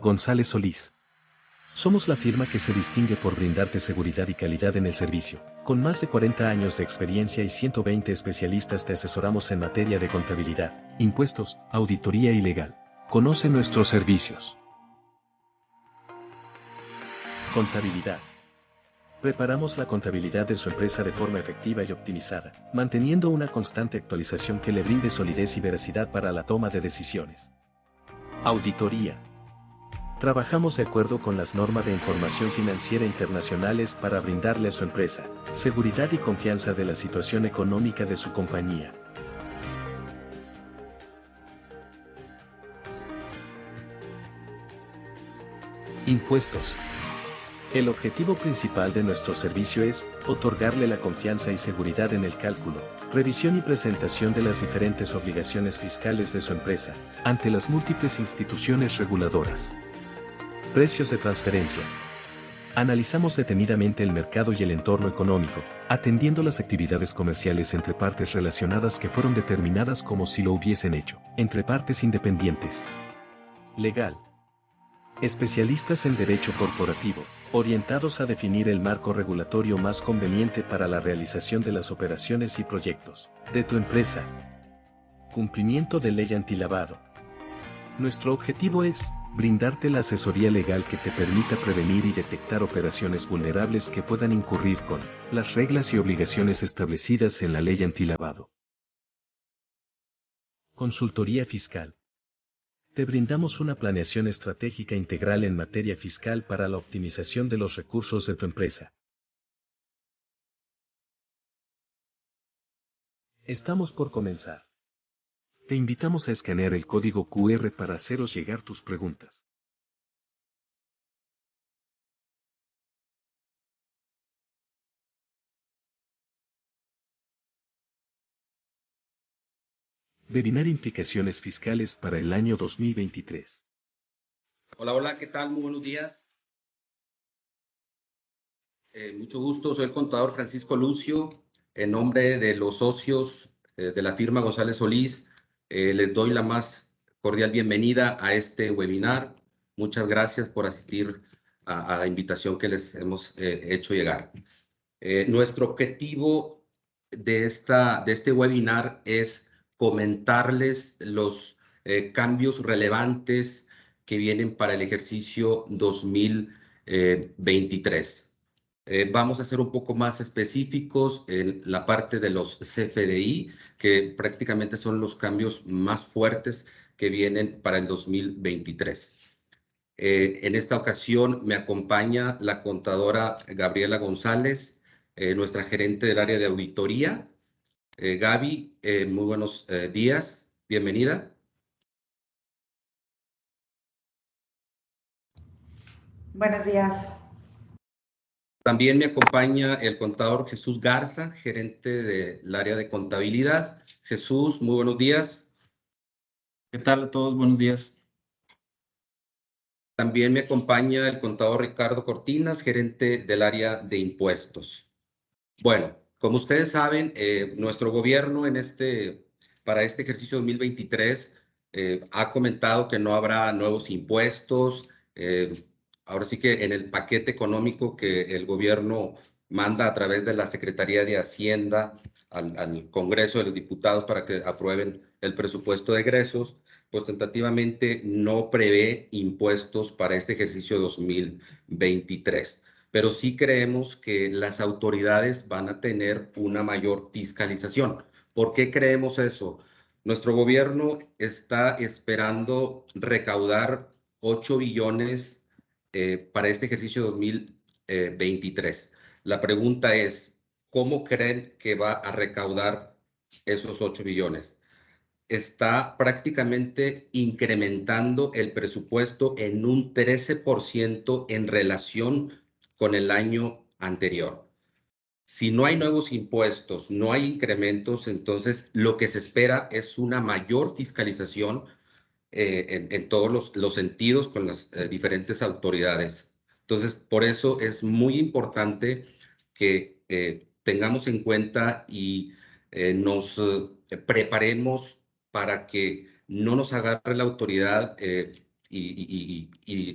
González Solís. Somos la firma que se distingue por brindarte seguridad y calidad en el servicio. Con más de 40 años de experiencia y 120 especialistas te asesoramos en materia de contabilidad, impuestos, auditoría y legal. Conoce nuestros servicios. Contabilidad. Preparamos la contabilidad de su empresa de forma efectiva y optimizada, manteniendo una constante actualización que le brinde solidez y veracidad para la toma de decisiones. Auditoría. Trabajamos de acuerdo con las normas de información financiera internacionales para brindarle a su empresa seguridad y confianza de la situación económica de su compañía. Impuestos. El objetivo principal de nuestro servicio es otorgarle la confianza y seguridad en el cálculo, revisión y presentación de las diferentes obligaciones fiscales de su empresa ante las múltiples instituciones reguladoras. Precios de transferencia. Analizamos detenidamente el mercado y el entorno económico, atendiendo las actividades comerciales entre partes relacionadas que fueron determinadas como si lo hubiesen hecho, entre partes independientes. Legal. Especialistas en derecho corporativo, orientados a definir el marco regulatorio más conveniente para la realización de las operaciones y proyectos de tu empresa. Cumplimiento de ley antilavado. Nuestro objetivo es brindarte la asesoría legal que te permita prevenir y detectar operaciones vulnerables que puedan incurrir con las reglas y obligaciones establecidas en la ley antilavado. Consultoría fiscal. Te brindamos una planeación estratégica integral en materia fiscal para la optimización de los recursos de tu empresa. Estamos por comenzar. Te invitamos a escanear el código QR para haceros llegar tus preguntas. Webinar Implicaciones Fiscales para el año 2023. Hola, ¿qué tal? Muy buenos días. Mucho gusto, soy el contador Francisco Lucio. En nombre de los socios de la firma González Solís, les doy la más cordial bienvenida a este webinar. Muchas gracias por asistir a la invitación que les hemos hecho llegar. Nuestro objetivo de este webinar es comentarles los cambios relevantes que vienen para el ejercicio 2023. Vamos a ser un poco más específicos en la parte de los CFDI, que prácticamente son los cambios más fuertes que vienen para el 2023. En esta ocasión me acompaña la contadora Gabriela González, nuestra gerente del área de auditoría. Gaby, muy buenos días, bienvenida. Buenos días. También me acompaña el contador Jesús Garza, gerente del área de contabilidad. Jesús, muy buenos días. ¿Qué tal a todos? Buenos días. También me acompaña el contador Ricardo Cortinas, gerente del área de impuestos. Bueno, como ustedes saben, nuestro gobierno para este ejercicio 2023 ha comentado que no habrá nuevos impuestos. Ahora sí que en el paquete económico que el gobierno manda a través de la Secretaría de Hacienda al Congreso de los Diputados para que aprueben el presupuesto de egresos, pues tentativamente no prevé impuestos para este ejercicio 2023. Pero sí creemos que las autoridades van a tener una mayor fiscalización. ¿Por qué creemos eso? Nuestro gobierno está esperando recaudar 8 billones para este ejercicio 2023. La pregunta es, ¿cómo creen que va a recaudar esos 8 billones? Está prácticamente incrementando el presupuesto en un 13% en relación con el año anterior. Si no hay nuevos impuestos, no hay incrementos, entonces lo que se espera es una mayor fiscalización en todos los sentidos con las diferentes autoridades. Entonces, por eso es muy importante que tengamos en cuenta y nos preparemos para que no nos agarre la autoridad y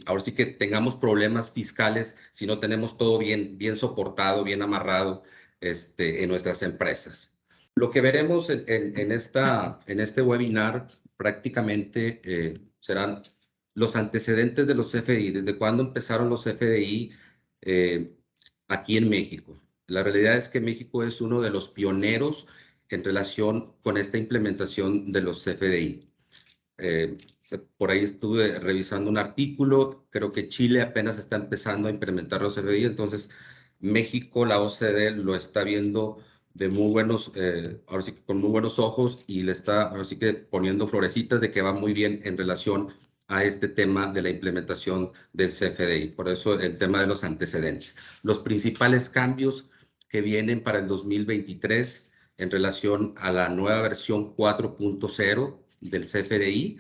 ahora sí que tengamos problemas fiscales si no tenemos todo bien soportado, bien amarrado en nuestras empresas. Lo que veremos en este webinar prácticamente serán los antecedentes de los CFDI, desde cuándo empezaron los CFDI aquí en México. La realidad es que México es uno de los pioneros en relación con esta implementación de los CFDI. Por ahí estuve revisando un artículo, creo que Chile apenas está empezando a implementar los CFDI, entonces México, la OCDE lo está viendo de muy buenos, ahora sí que con muy buenos ojos y le está ahora sí que poniendo florecitas de que va muy bien en relación a este tema de la implementación del CFDI. Por eso el tema de los antecedentes. Los principales cambios que vienen para el 2023 en relación a la nueva versión 4.0 del CFDI.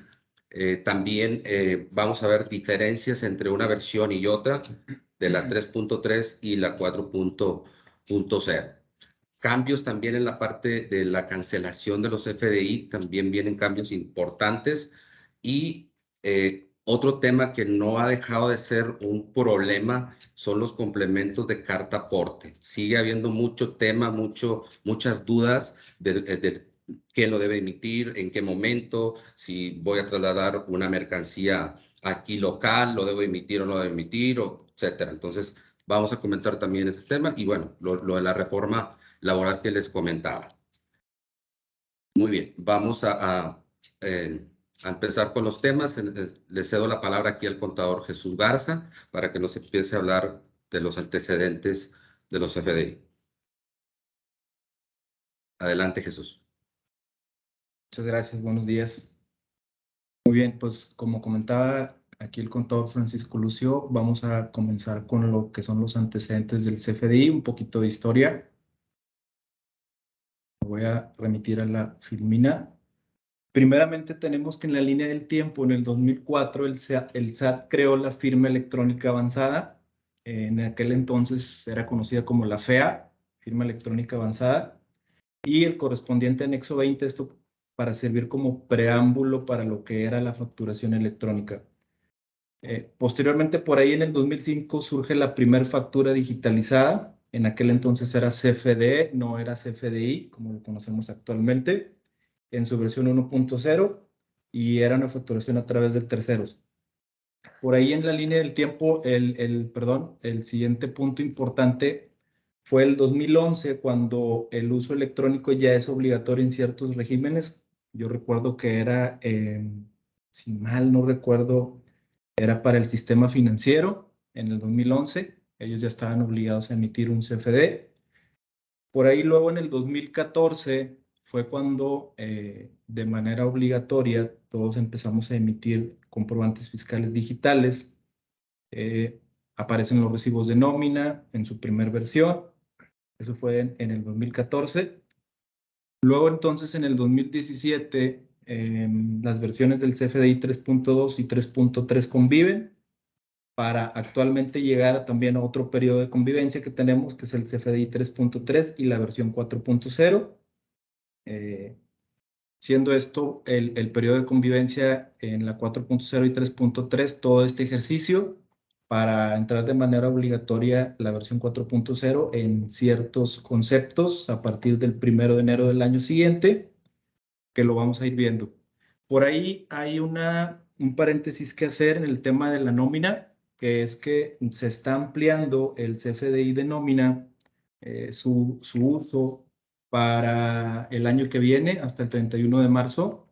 También vamos a ver diferencias entre una versión y otra de la 3.3 y la 4.0. Cambios también en la parte de la cancelación de los CFDI, también vienen cambios importantes. Y otro tema que no ha dejado de ser un problema son los complementos de carta aporte. Sigue habiendo mucho tema, muchas dudas de quién lo debe emitir, en qué momento, si voy a trasladar una mercancía aquí local, lo debo emitir o no debo emitir, etcétera. Entonces, vamos a comentar también ese tema y bueno, lo de la reforma laboral que les comentaba. Muy bien, vamos a empezar con los temas. Le cedo la palabra aquí al contador Jesús Garza para que nos empiece a hablar de los antecedentes de los CFDI. Adelante, Jesús. Muchas gracias, buenos días. Muy bien, pues como comentaba aquí el contador Francisco Lucio, vamos a comenzar con lo que son los antecedentes del CFDI, un poquito de historia. Voy a remitir a la filmina. Primeramente tenemos que en la línea del tiempo, en el 2004, el SAT creó la firma electrónica avanzada. En aquel entonces era conocida como la FEA, firma electrónica avanzada, y el correspondiente anexo 20, esto para servir como preámbulo para lo que era la facturación electrónica. Posteriormente, por ahí en el 2005 surge la primera factura digitalizada. En aquel entonces era CFD, no era CFDI, como lo conocemos actualmente, en su versión 1.0, y era una facturación a través de terceros. Por ahí en la línea del tiempo, el siguiente punto importante fue el 2011, cuando el uso electrónico ya es obligatorio en ciertos regímenes. Yo recuerdo que era, si mal no recuerdo, era para el sistema financiero en el 2011. Ellos ya estaban obligados a emitir un CFD. Por ahí luego en el 2014 fue cuando de manera obligatoria todos empezamos a emitir comprobantes fiscales digitales. Aparecen los recibos de nómina en su primer versión. Eso fue en el 2014. Luego entonces en el 2017 las versiones del CFDI 3.2 y 3.3 conviven para actualmente llegar también a otro periodo de convivencia que tenemos, que es el CFDI 3.3 y la versión 4.0. Siendo esto el periodo de convivencia en la 4.0 y 3.3, todo este ejercicio para entrar de manera obligatoria la versión 4.0 en ciertos conceptos a partir del 1 de enero del año siguiente, que lo vamos a ir viendo. Por ahí hay un paréntesis que hacer en el tema de la nómina, que es que se está ampliando el CFDI de nómina, su uso para el año que viene, hasta el 31 de marzo.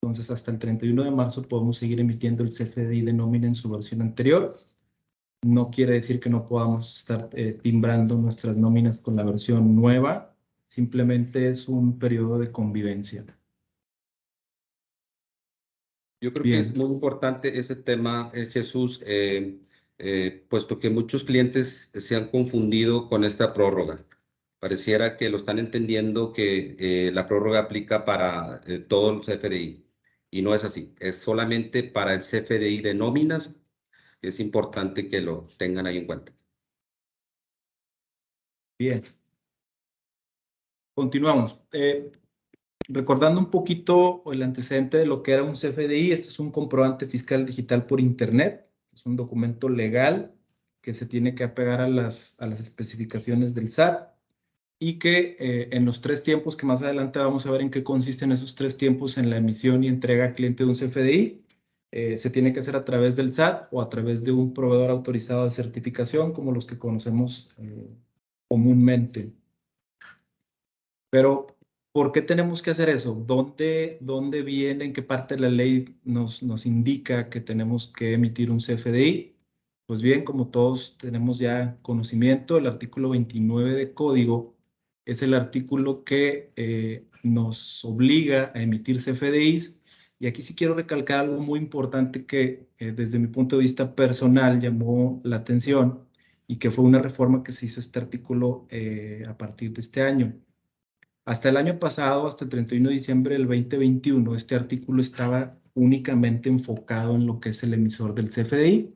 Entonces, hasta el 31 de marzo podemos seguir emitiendo el CFDI de nómina en su versión anterior. No quiere decir que no podamos estar timbrando nuestras nóminas con la versión nueva. Simplemente es un periodo de convivencia. Yo creo que Bien. es muy importante ese tema, Jesús, puesto que muchos clientes se han confundido con esta prórroga. Pareciera que lo están entendiendo que la prórroga aplica para todo el CFDI y no es así. Es solamente para el CFDI de nóminas. Es importante que lo tengan ahí en cuenta. Bien. Continuamos. recordando un poquito el antecedente de lo que era un CFDI, esto es un comprobante fiscal digital por Internet. Es un documento legal que se tiene que apegar a las especificaciones del SAT y que en los 3 tiempos que más adelante vamos a ver en qué consisten esos 3 tiempos en la emisión y entrega al cliente de un CFDI, se tiene que hacer a través del SAT o a través de un proveedor autorizado de certificación como los que conocemos comúnmente. Pero, ¿por qué tenemos que hacer eso? ¿Dónde viene, en qué parte de la ley nos indica que tenemos que emitir un CFDI? Pues bien, como todos tenemos ya conocimiento, el artículo 29 de Código es el artículo que nos obliga a emitir CFDIs. Y aquí sí quiero recalcar algo muy importante que desde mi punto de vista personal llamó la atención y que fue una reforma que se hizo este artículo a partir de este año. Hasta el año pasado, hasta el 31 de diciembre del 2021, este artículo estaba únicamente enfocado en lo que es el emisor del CFDI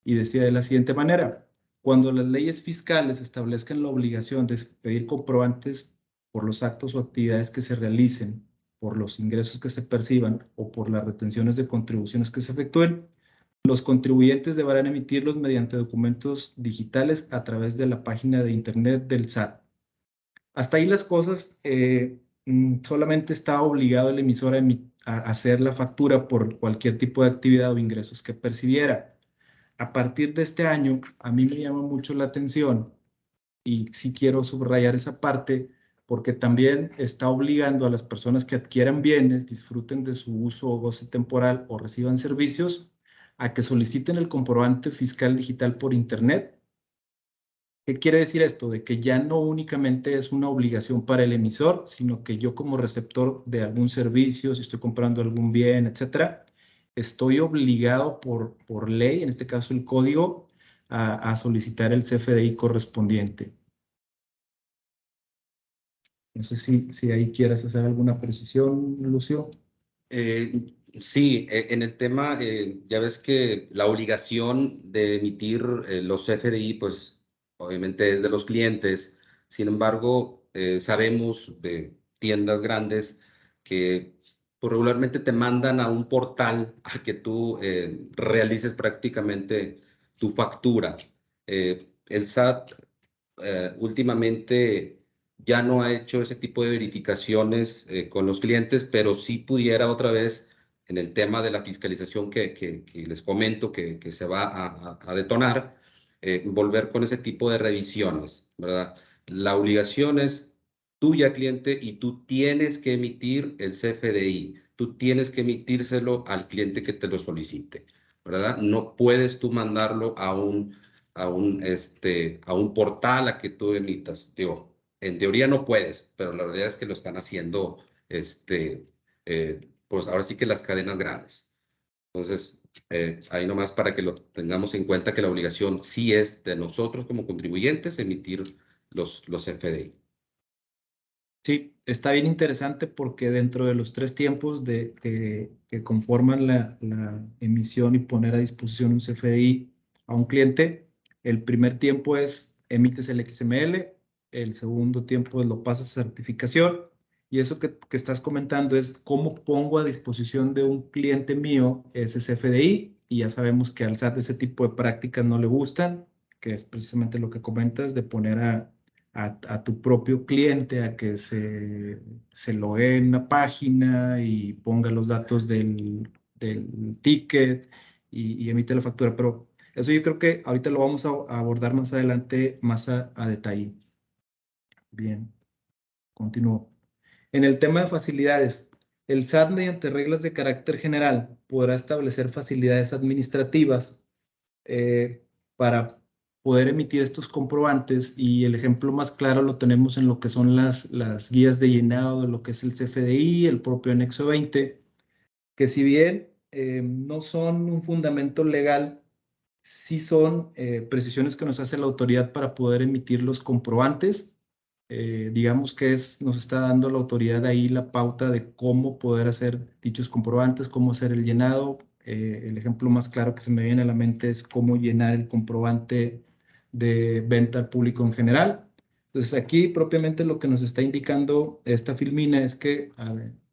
y decía de la siguiente manera: cuando las leyes fiscales establezcan la obligación de pedir comprobantes por los actos o actividades que se realicen, por los ingresos que se perciban o por las retenciones de contribuciones que se efectúen, los contribuyentes deberán emitirlos mediante documentos digitales a través de la página de internet del SAT. Hasta ahí las cosas, solamente está obligado el emisor a hacer la factura por cualquier tipo de actividad o ingresos que percibiera. A partir de este año, a mí me llama mucho la atención y sí quiero subrayar esa parte porque también está obligando a las personas que adquieran bienes, disfruten de su uso o goce temporal o reciban servicios, a que soliciten el comprobante fiscal digital por Internet. ¿Qué quiere decir esto? De que ya no únicamente es una obligación para el emisor, sino que yo como receptor de algún servicio, si estoy comprando algún bien, etcétera, estoy obligado por ley, en este caso el código, a solicitar el CFDI correspondiente. No sé si ahí quieras hacer alguna precisión, Lucio. Sí, en el tema, ya ves que la obligación de emitir los CFDI, pues obviamente es de los clientes. Sin embargo, sabemos de tiendas grandes que pues, regularmente te mandan a un portal a que tú realices prácticamente tu factura. El SAT últimamente ya no ha hecho ese tipo de verificaciones con los clientes, pero sí pudiera otra vez en el tema de la fiscalización que les comento que se va a detonar, volver con ese tipo de revisiones, ¿verdad? La obligación es tuya, cliente, y tú tienes que emitir el CFDI, tú tienes que emitírselo al cliente que te lo solicite, ¿verdad? No puedes tú mandarlo a un portal a que tú emitas. Digo, en teoría no puedes, pero la realidad es que lo están haciendo, pues ahora sí que las cadenas grandes. Entonces, ahí nomás para que lo tengamos en cuenta que la obligación sí es de nosotros como contribuyentes emitir los FDI. Sí, está bien interesante porque dentro de los 3 tiempos que conforman la emisión y poner a disposición un CFDI a un cliente, el primer tiempo es emites el XML, el segundo tiempo es lo pasas a certificación y eso que estás comentando es cómo pongo a disposición de un cliente mío ese CFDI y ya sabemos que al SAT ese tipo de prácticas no le gustan, que es precisamente lo que comentas de poner a tu propio cliente a que se loguee en una página y ponga los datos del ticket y emite la factura. Pero eso yo creo que ahorita lo vamos a abordar más adelante, más a detalle. Bien, continúo. En el tema de facilidades, el SAT mediante reglas de carácter general podrá establecer facilidades administrativas para poder emitir estos comprobantes y el ejemplo más claro lo tenemos en lo que son las guías de llenado de lo que es el CFDI, el propio anexo 20, que si bien no son un fundamento legal, sí son precisiones que nos hace la autoridad para poder emitir los comprobantes. Digamos que nos está dando la autoridad ahí la pauta de cómo poder hacer dichos comprobantes, cómo hacer el llenado. El ejemplo más claro que se me viene a la mente es cómo llenar el comprobante de venta al público en general. Entonces aquí propiamente lo que nos está indicando esta filmina es que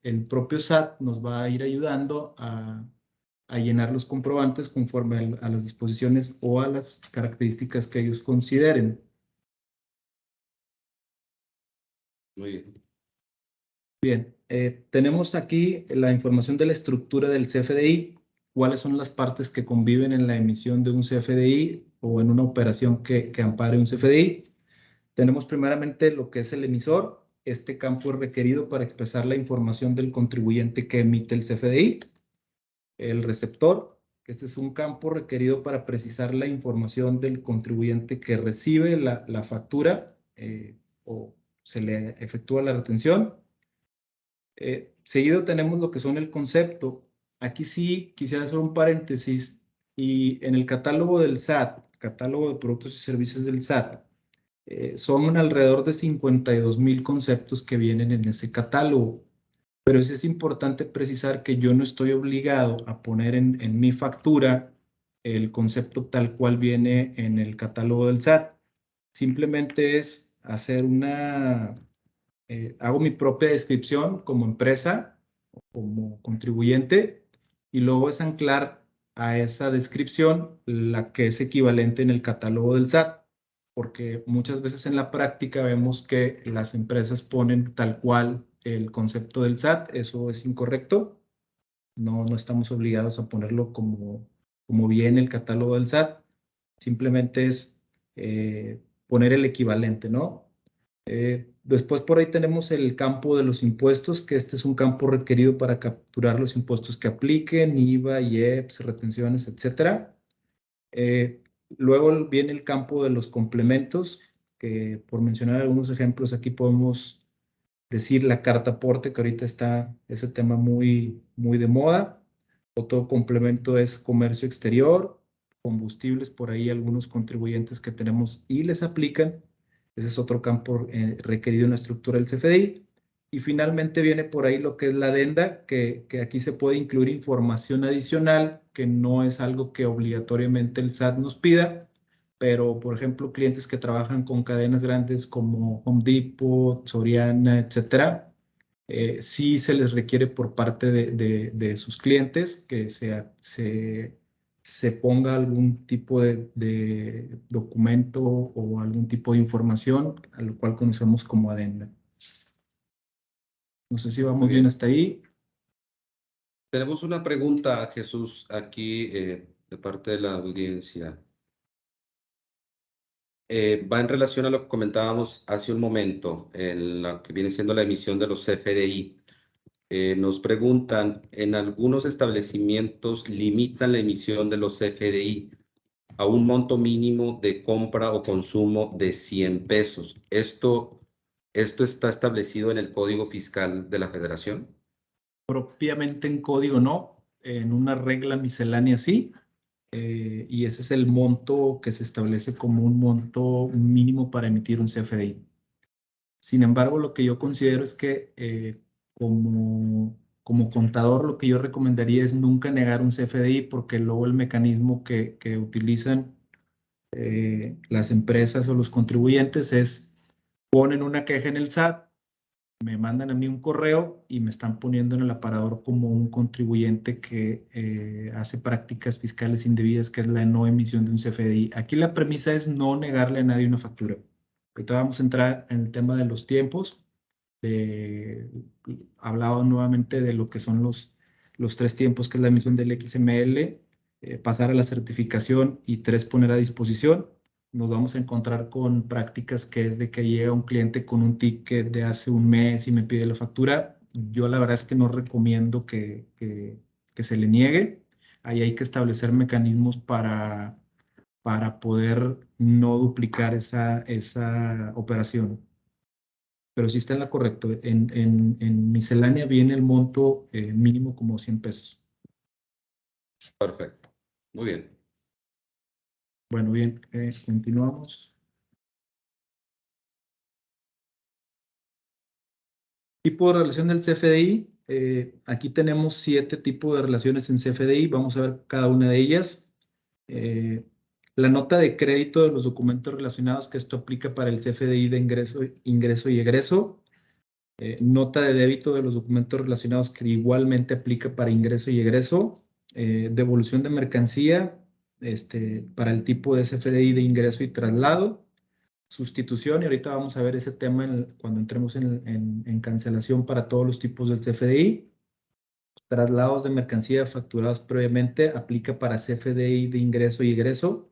el propio SAT nos va a ir ayudando a llenar los comprobantes conforme a las disposiciones o a las características que ellos consideren. Muy bien. Bien, tenemos aquí la información de la estructura del CFDI, cuáles son las partes que conviven en la emisión de un CFDI o en una operación que ampare un CFDI. Tenemos primeramente lo que es el emisor. Este campo es requerido para expresar la información del contribuyente que emite el CFDI. El receptor, que este es un campo requerido para precisar la información del contribuyente que recibe la factura o se le efectúa la retención. Seguido tenemos lo que son el concepto. Aquí sí quisiera hacer un paréntesis y en el catálogo del SAT, catálogo de productos y servicios del SAT, son alrededor de 52,000 conceptos que vienen en ese catálogo. Pero sí es importante precisar que yo no estoy obligado a poner en mi factura el concepto tal cual viene en el catálogo del SAT. Simplemente es hacer hago mi propia descripción como empresa o como contribuyente y luego es anclar a esa descripción la que es equivalente en el catálogo del SAT, porque muchas veces en la práctica vemos que las empresas ponen tal cual el concepto del SAT, eso es incorrecto, no estamos obligados a ponerlo como viene el catálogo del SAT, simplemente es poner el equivalente, ¿no? Después por ahí tenemos el campo de los impuestos, que este es un campo requerido para capturar los impuestos que apliquen, IVA, IEPS, retenciones, etcétera. Luego viene el campo de los complementos, que por mencionar algunos ejemplos, aquí podemos decir la carta aporte, que ahorita está ese tema muy de moda. Otro complemento es comercio exterior, combustibles, por ahí algunos contribuyentes que tenemos y les aplican. Ese es otro campo requerido en la estructura del CFDI. Y finalmente viene por ahí lo que es la adenda, que aquí se puede incluir información adicional, que no es algo que obligatoriamente el SAT nos pida, pero por ejemplo, clientes que trabajan con cadenas grandes como Home Depot, Soriana, etcétera, sí se les requiere por parte de sus clientes que se ponga algún tipo de documento o algún tipo de información, a lo cual conocemos como adenda. No sé si vamos bien hasta ahí. Tenemos una pregunta, Jesús, aquí de parte de la audiencia. Va en relación a lo que comentábamos hace un momento, en lo que viene siendo la emisión de los CFDI. Nos preguntan, ¿en algunos establecimientos limitan la emisión de los CFDI a un monto mínimo de compra o consumo de 100 pesos? ¿Esto está establecido en el Código Fiscal de la Federación? Propiamente en código no, en una regla miscelánea sí, y ese es el monto que se establece como un monto mínimo para emitir un CFDI. Sin embargo, lo que yo considero es que como contador lo que yo recomendaría es nunca negar un CFDI porque luego el mecanismo que utilizan las empresas o los contribuyentes es ponen una queja en el SAT, me mandan a mí un correo y me están poniendo en el aparador como un contribuyente que hace prácticas fiscales indebidas, que es la no emisión de un CFDI. Aquí la premisa es no negarle a nadie una factura. Ahorita vamos a entrar en el tema de los tiempos. Hablado nuevamente de lo que son los 3 tiempos, que es la emisión del XML, pasar a la certificación y 3, poner a disposición. Nos vamos a encontrar con prácticas que es de que llega un cliente con un ticket de hace un mes y me pide la factura. Yo la verdad es que no recomiendo que se le niegue. Ahí hay que establecer mecanismos para poder no duplicar esa operación. Pero sí está en la correcto. En miscelánea viene el monto mínimo como 100 pesos. Perfecto. Muy bien. Bueno, bien, continuamos. Tipo de relación del CFDI. Aquí tenemos 7 tipos de relaciones en CFDI. Vamos a ver cada una de ellas. La nota de crédito de los documentos relacionados, que esto aplica para el CFDI de ingreso y egreso. Nota de débito de los documentos relacionados, que igualmente aplica para ingreso y egreso. Devolución de mercancía para el tipo de CFDI de ingreso y traslado. Sustitución, y ahorita vamos a ver ese tema cuando entremos en cancelación para todos los tipos del CFDI. Traslados de mercancía facturados previamente, aplica para CFDI de ingreso y egreso.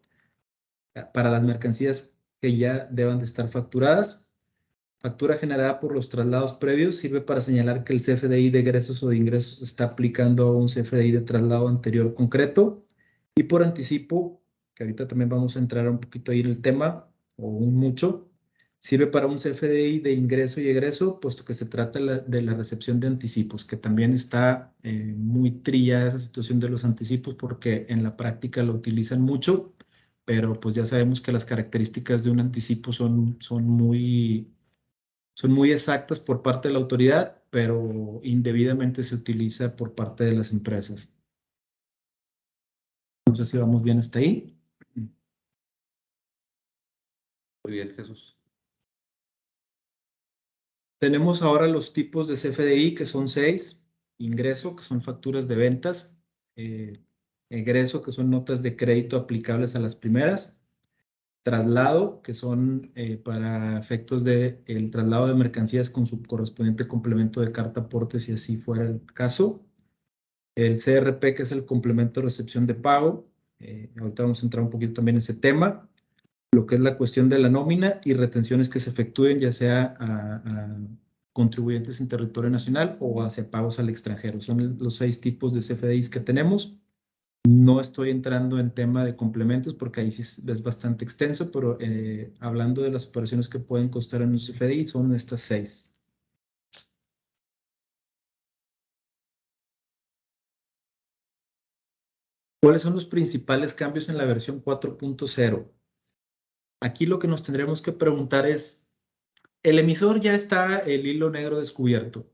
Para las mercancías que ya deban de estar facturadas. Factura generada por los traslados previos sirve para señalar que el CFDI de egresos o de ingresos está aplicando a un CFDI de traslado anterior concreto. Y por anticipo, que ahorita también vamos a entrar un poquito ahí en el tema, o un mucho, sirve para un CFDI de ingreso y egreso, puesto que se trata de la recepción de anticipos, que también está muy trillada esa situación de los anticipos, porque en la práctica lo utilizan mucho, pero pues ya sabemos que las características de un anticipo son muy exactas por parte de la autoridad, pero indebidamente se utiliza por parte de las empresas. No sé si vamos bien hasta ahí. Muy bien, Jesús. Tenemos ahora los tipos de CFDI, que son 6. Ingreso, que son facturas de ventas. Egreso, que son notas de crédito aplicables a las primeras. Traslado, que son para efectos del traslado de mercancías con su correspondiente complemento de carta aporte, si así fuera el caso. El CRP, que es el complemento de recepción de pago. Ahorita vamos a entrar un poquito también en ese tema. Lo que es la cuestión de la nómina y retenciones que se efectúen, ya sea a contribuyentes en territorio nacional o hacia pagos al extranjero. Son los 6 tipos de CFDIs que tenemos. No estoy entrando en tema de complementos porque ahí sí es bastante extenso, pero hablando de las operaciones que pueden costar en un CFDI, son estas 6. ¿Cuáles son los principales cambios en la versión 4.0? Aquí lo que nos tendremos que preguntar es, el emisor ya está el hilo negro descubierto.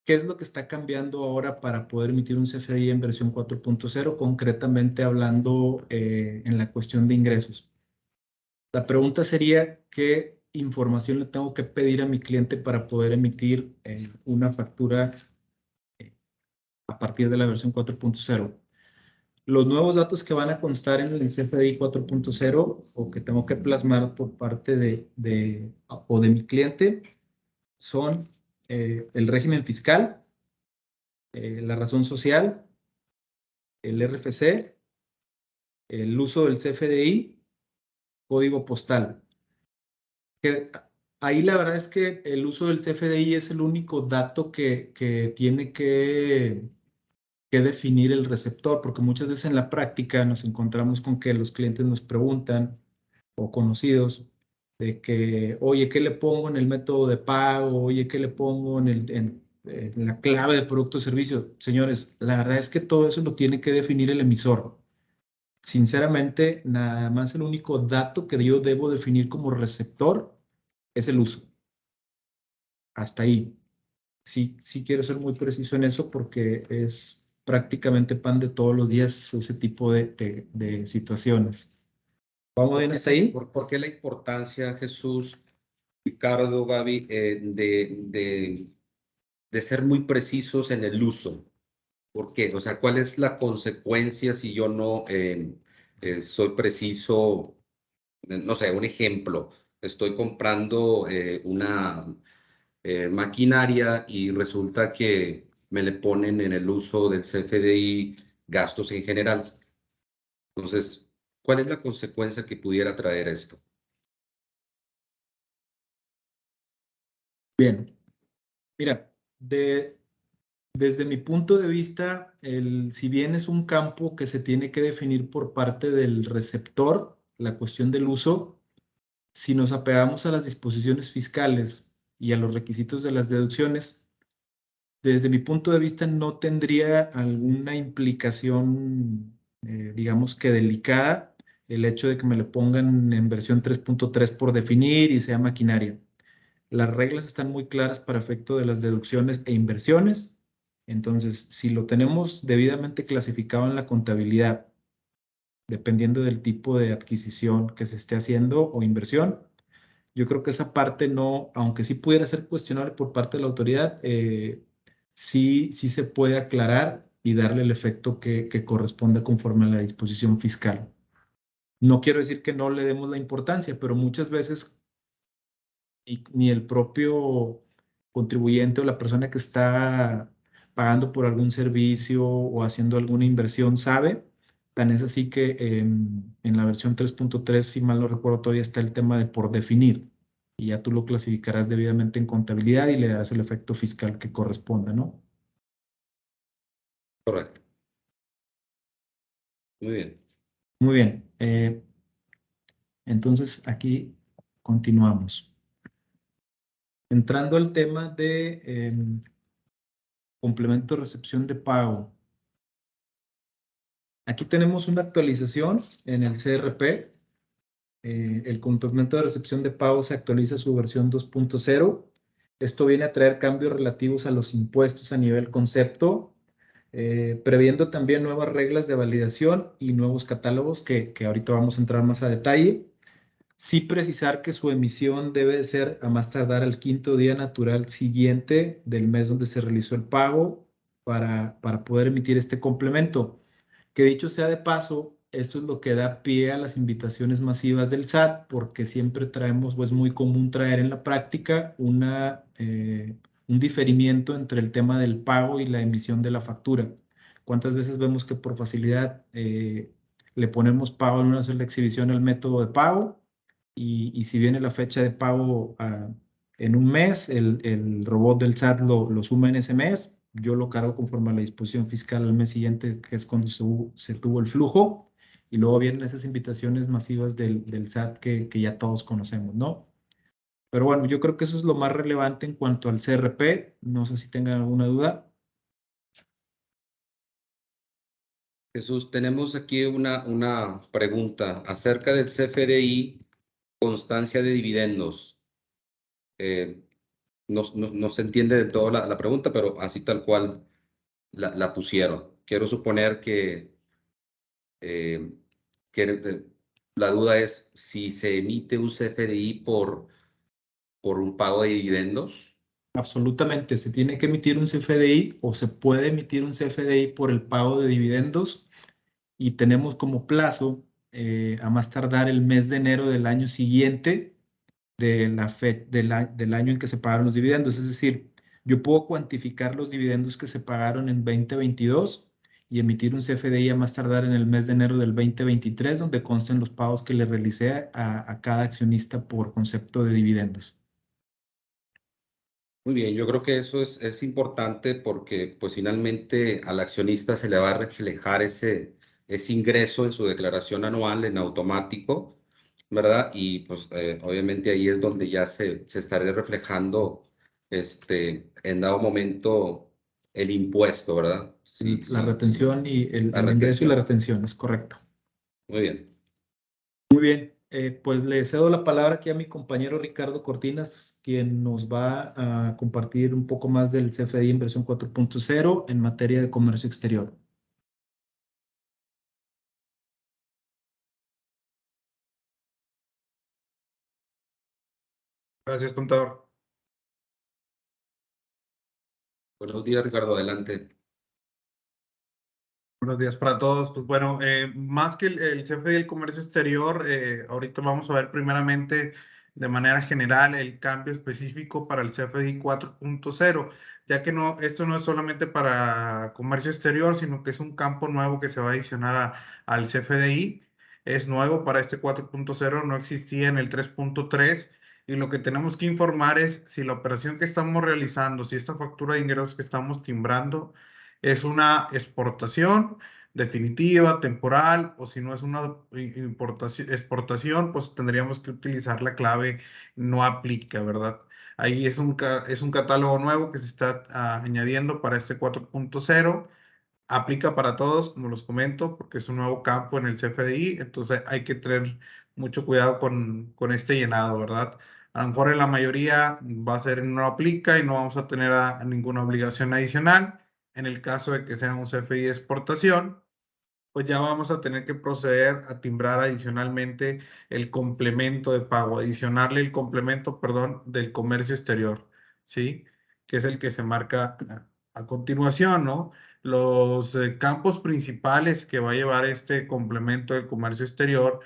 ¿Qué es lo que está cambiando ahora para poder emitir un CFDI en versión 4.0, concretamente hablando en la cuestión de ingresos? La pregunta sería, ¿qué información le tengo que pedir a mi cliente para poder emitir una factura a partir de la versión 4.0? Los nuevos datos que van a constar en el CFDI 4.0 o que tengo que plasmar por parte de mi cliente son el régimen fiscal, la razón social, el RFC, el uso del CFDI, código postal. Ahí la verdad es que el uso del CFDI es el único dato que tiene que definir el receptor, porque muchas veces en la práctica nos encontramos con que los clientes nos preguntan, o conocidos, de que, oye, ¿qué le pongo en el método de pago? Oye, ¿qué le pongo en la clave de producto o servicio? Señores, la verdad es que todo eso lo tiene que definir el emisor. Sinceramente, nada más el único dato que yo debo definir como receptor es el uso. Hasta ahí. Sí, sí quiero ser muy preciso en eso porque es prácticamente pan de todos los días ese tipo de situaciones. ¿Vamos bien hasta ahí? ¿Por qué la importancia, Jesús, Ricardo, Gaby, de ser muy precisos en el uso? ¿Por qué? O sea, ¿cuál es la consecuencia si yo no soy preciso? No sé, un ejemplo. Estoy comprando una maquinaria y resulta que me le ponen en el uso del CFDI gastos en general. Entonces, ¿cuál es la consecuencia que pudiera traer esto? Bien. Mira, desde mi punto de vista, si bien es un campo que se tiene que definir por parte del receptor, la cuestión del uso, si nos apegamos a las disposiciones fiscales y a los requisitos de las deducciones, desde mi punto de vista no tendría alguna implicación, digamos que delicada, el hecho de que me lo pongan en versión 3.3 por definir y sea maquinaria. Las reglas están muy claras para efecto de las deducciones e inversiones. Entonces, si lo tenemos debidamente clasificado en la contabilidad dependiendo del tipo de adquisición que se esté haciendo o inversión. Yo creo que esa parte no, aunque sí pudiera ser cuestionable por parte de la autoridad, sí se puede aclarar y darle el efecto que corresponde conforme a la disposición fiscal. No quiero decir que no le demos la importancia, pero muchas veces ni el propio contribuyente o la persona que está pagando por algún servicio o haciendo alguna inversión sabe. Tan es así que en la versión 3.3, si mal no recuerdo, todavía está el tema de por definir. Y ya tú lo clasificarás debidamente en contabilidad y le darás el efecto fiscal que corresponda, ¿no? Correcto. Muy bien. Muy bien. Entonces aquí continuamos. Entrando al tema de complemento de recepción de pago. Aquí tenemos una actualización en el CRP. El complemento de recepción de pago se actualiza a su versión 2.0. Esto viene a traer cambios relativos a los impuestos a nivel concepto, previendo también nuevas reglas de validación y nuevos catálogos que ahorita vamos a entrar más a detalle. Sí precisar que su emisión debe de ser a más tardar al 5º día natural siguiente del mes donde se realizó el pago para poder emitir este complemento. Que dicho sea de paso, esto es lo que da pie a las invitaciones masivas del SAT, porque siempre traemos, o es muy común traer en la práctica un diferimiento entre el tema del pago y la emisión de la factura. ¿Cuántas veces vemos que por facilidad le ponemos pago en una sola exhibición al método de pago? Y si viene la fecha de pago en un mes, el robot del SAT lo suma en ese mes, yo lo cargo conforme a la disposición fiscal al mes siguiente, que es cuando se tuvo el flujo, y luego vienen esas invitaciones masivas del SAT que ya todos conocemos, ¿no? Pero bueno, yo creo que eso es lo más relevante en cuanto al CRP. No sé si tengan alguna duda. Jesús, tenemos aquí una pregunta acerca del CFDI, constancia de dividendos. No se entiende del todo la pregunta, pero así tal cual la pusieron. Quiero suponer eh, que la duda es si se emite un CFDI por un pago de dividendos. Absolutamente, se tiene que emitir un CFDI o se puede emitir un CFDI por el pago de dividendos y tenemos como plazo a más tardar el mes de enero del año siguiente del año en que se pagaron los dividendos. Es decir, yo puedo cuantificar los dividendos que se pagaron en 2022 y emitir un CFDI a más tardar en el mes de enero del 2023, donde consten los pagos que le realicé a cada accionista por concepto de dividendos. Muy bien, yo creo que eso es importante porque pues finalmente al accionista se le va a reflejar ese ingreso en su declaración anual en automático, ¿verdad? Y pues obviamente ahí es donde ya se estaría reflejando en dado momento el impuesto, ¿verdad? Sí, La sí, sí, retención y la el ingreso y la retención. retención, es correcto. Muy bien. Muy bien, pues le cedo la palabra aquí a mi compañero Ricardo Cortinas, quien nos va a compartir un poco más del CFDI en versión 4.0 en materia de comercio exterior. Gracias, contador. Buenos días, Ricardo, adelante. Buenos días para todos. Pues bueno, más que el CFDI y el comercio exterior, ahorita vamos a ver primeramente de manera general el cambio específico para el CFDI 4.0, ya que esto no es solamente para comercio exterior, sino que es un campo nuevo que se va a adicionar al CFDI. Es nuevo para este 4.0, no existía en el 3.3. Y lo que tenemos que informar es si la operación que estamos realizando, si esta factura de ingresos que estamos timbrando, es una exportación definitiva, temporal, o si no es una exportación, pues tendríamos que utilizar la clave no aplica, ¿verdad? Ahí es un catálogo nuevo que se está añadiendo para este 4.0. Aplica para todos, como los comento, porque es un nuevo campo en el CFDI, entonces hay que tener mucho cuidado con este llenado, ¿verdad? A lo mejor en la mayoría va a ser no aplica y no vamos a tener ninguna obligación adicional. En el caso de que sea un CFDI de exportación, pues ya vamos a tener que proceder a timbrar adicionalmente el complemento de pago, adicionarle el complemento, perdón, del comercio exterior, ¿sí? Que es el que se marca a continuación, ¿no? Los campos principales que va a llevar este complemento del comercio exterior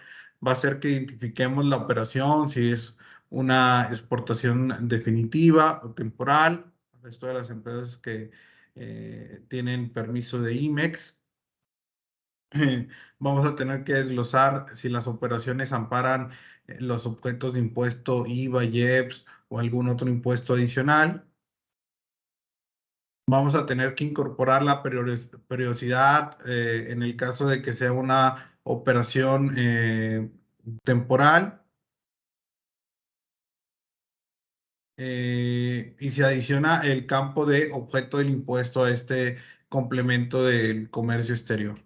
va a ser que identifiquemos la operación, si es una exportación definitiva o temporal, esto de las empresas que tienen permiso de IMEX. Vamos a tener que desglosar si las operaciones amparan los objetos de impuesto IVA, IEPS o algún otro impuesto adicional. Vamos a tener que incorporar la periodicidad en el caso de que sea una operación temporal. Y se adiciona el campo de objeto del impuesto a este complemento del comercio exterior.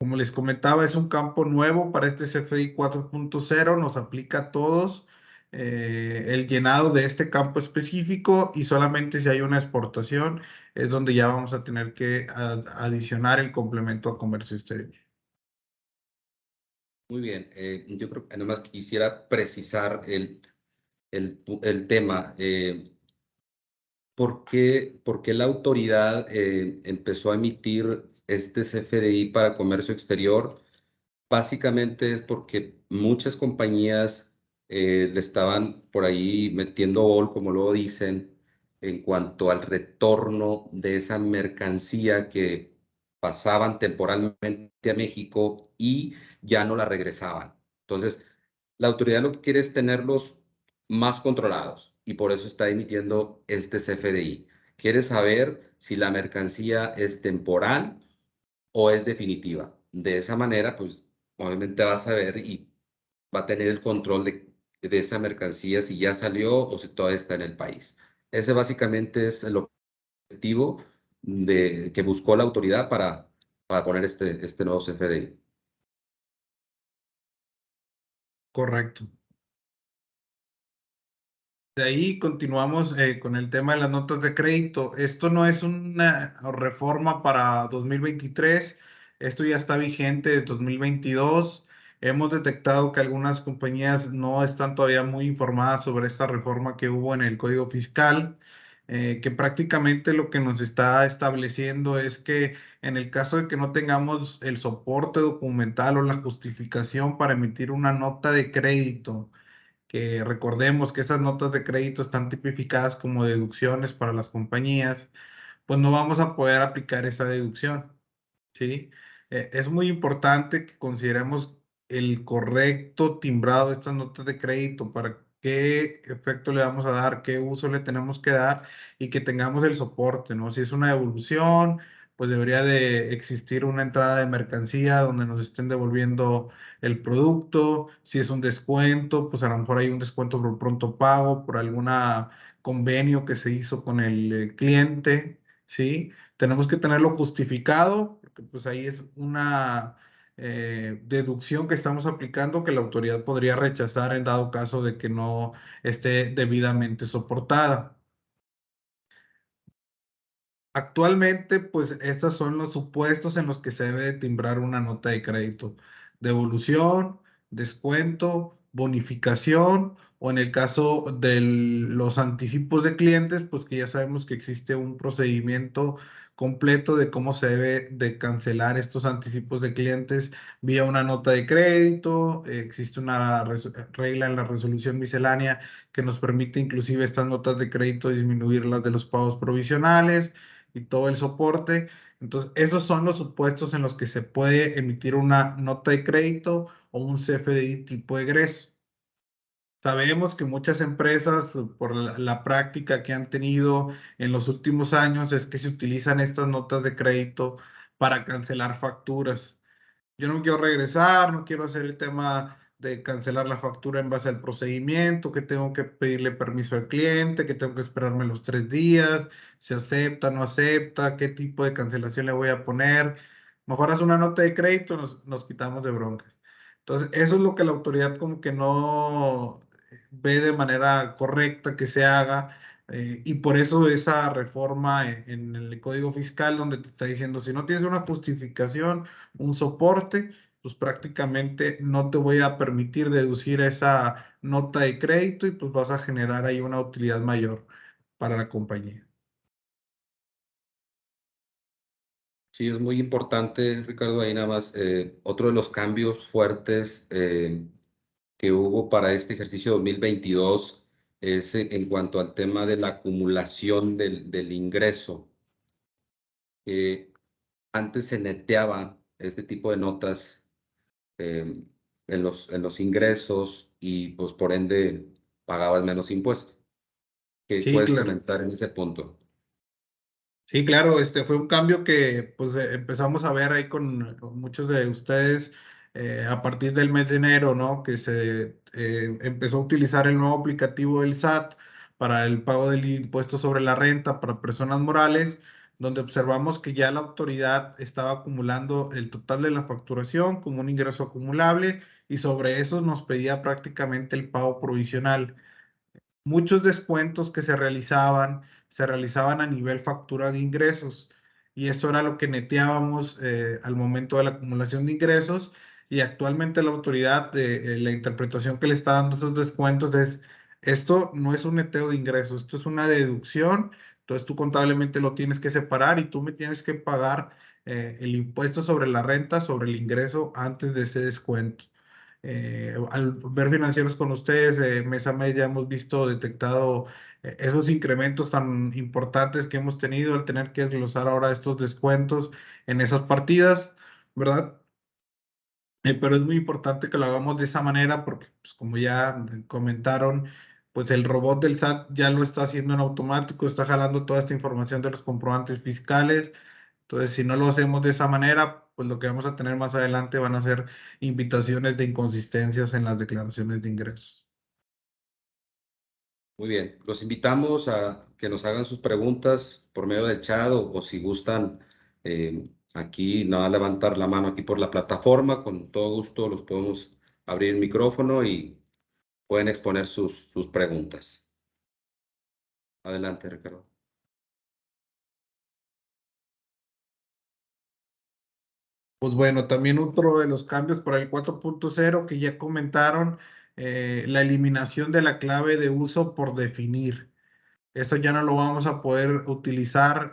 Como les comentaba, es un campo nuevo para este CFDI 4.0, nos aplica a todos el llenado de este campo específico y solamente si hay una exportación es donde ya vamos a tener que adicionar el complemento a comercio exterior. Muy bien, yo creo que además quisiera precisar el tema. ¿Por qué la autoridad empezó a emitir este CFDI para comercio exterior? Básicamente es porque muchas compañías le estaban por ahí metiendo gol, como luego dicen, en cuanto al retorno de esa mercancía que pasaban temporalmente a México y ya no la regresaban. Entonces, la autoridad lo que quiere es tenerlos más controlados y por eso está emitiendo este CFDI. Quiere saber si la mercancía es temporal o es definitiva. De esa manera, pues obviamente va a saber y va a tener el control de esa mercancía si ya salió o si todavía está en el país. Ese básicamente es el objetivo que buscó la autoridad para poner este nuevo CFDI. Correcto. De ahí continuamos con el tema de las notas de crédito. Esto no es una reforma para 2023, esto ya está vigente de 2022. Hemos detectado que algunas compañías no están todavía muy informadas sobre esta reforma que hubo en el Código Fiscal, que prácticamente lo que nos está estableciendo es que en el caso de que no tengamos el soporte documental o la justificación para emitir una nota de crédito, que recordemos que esas notas de crédito están tipificadas como deducciones para las compañías, pues no vamos a poder aplicar esa deducción, ¿sí? Es muy importante que consideremos el correcto timbrado de estas notas de crédito para qué efecto le vamos a dar, qué uso le tenemos que dar y que tengamos el soporte, ¿no? Si es una devolución, pues debería de existir una entrada de mercancía donde nos estén devolviendo el producto. Si es un descuento, pues a lo mejor hay un descuento por pronto pago, por alguna convenio que se hizo con el cliente, ¿sí? Tenemos que tenerlo justificado, porque pues ahí es una deducción que estamos aplicando que la autoridad podría rechazar en dado caso de que no esté debidamente soportada. Actualmente, pues estos son los supuestos en los que se debe de timbrar una nota de crédito: devolución, descuento, bonificación, o en el caso de los anticipos de clientes, pues que ya sabemos que existe un procedimiento completo de cómo se debe de cancelar estos anticipos de clientes vía una nota de crédito. Existe una regla en la resolución miscelánea que nos permite inclusive estas notas de crédito disminuirlas de los pagos provisionales y todo el soporte. Entonces, esos son los supuestos en los que se puede emitir una nota de crédito o un CFDI tipo egreso. Sabemos que muchas empresas, por la práctica que han tenido en los últimos años, es que se utilizan estas notas de crédito para cancelar facturas. Yo no quiero regresar, no quiero hacer el tema de cancelar la factura en base al procedimiento, que tengo que pedirle permiso al cliente, que tengo que esperarme los 3 días, si acepta, no acepta, qué tipo de cancelación le voy a poner. Mejor haz una nota de crédito, nos quitamos de broncas. Entonces, eso es lo que la autoridad como que no ve de manera correcta que se haga. Y por eso esa reforma en el Código Fiscal, donde te está diciendo, si no tienes una justificación, un soporte, pues prácticamente no te voy a permitir deducir esa nota de crédito y pues vas a generar ahí una utilidad mayor para la compañía. Sí, es muy importante, Ricardo, ahí nada más. Otro de los cambios fuertes que hubo para este ejercicio 2022 es en cuanto al tema de la acumulación del ingreso. Antes se neteaba este tipo de notas en los ingresos y pues por ende pagabas menos impuestos. ¿Qué Sí, puedes claro. comentar en ese punto? Sí, claro, fue un cambio que pues empezamos a ver ahí con muchos de ustedes a partir del mes de enero, ¿no? Que se empezó a utilizar el nuevo aplicativo del SAT para el pago del impuesto sobre la renta para personas morales, donde observamos que ya la autoridad estaba acumulando el total de la facturación como un ingreso acumulable y sobre eso nos pedía prácticamente el pago provisional. Muchos descuentos que se realizaban a nivel factura de ingresos y eso era lo que neteábamos al momento de la acumulación de ingresos y actualmente la autoridad, la interpretación que le está dando esos descuentos es, esto no es un neteo de ingresos, esto es una deducción, entonces tú contablemente lo tienes que separar y tú me tienes que pagar el impuesto sobre la renta, sobre el ingreso antes de ese descuento. Al ver financieros con ustedes, mes a mes ya hemos visto, detectado esos incrementos tan importantes que hemos tenido al tener que desglosar ahora estos descuentos en esas partidas, ¿verdad? Pero es muy importante que lo hagamos de esa manera porque, pues, como ya comentaron, pues el robot del SAT ya lo está haciendo en automático, está jalando toda esta información de los comprobantes fiscales. Entonces, si no lo hacemos de esa manera, pues lo que vamos a tener más adelante van a ser invitaciones de inconsistencias en las declaraciones de ingresos. Muy bien, los invitamos a que nos hagan sus preguntas por medio del chat o si gustan aquí, nada, levantar la mano aquí por la plataforma, con todo gusto los podemos abrir el micrófono y pueden exponer sus preguntas. Adelante, Ricardo. Pues bueno, también otro de los cambios para el 4.0 que ya comentaron, la eliminación de la clave de uso por definir. Eso ya no lo vamos a poder utilizar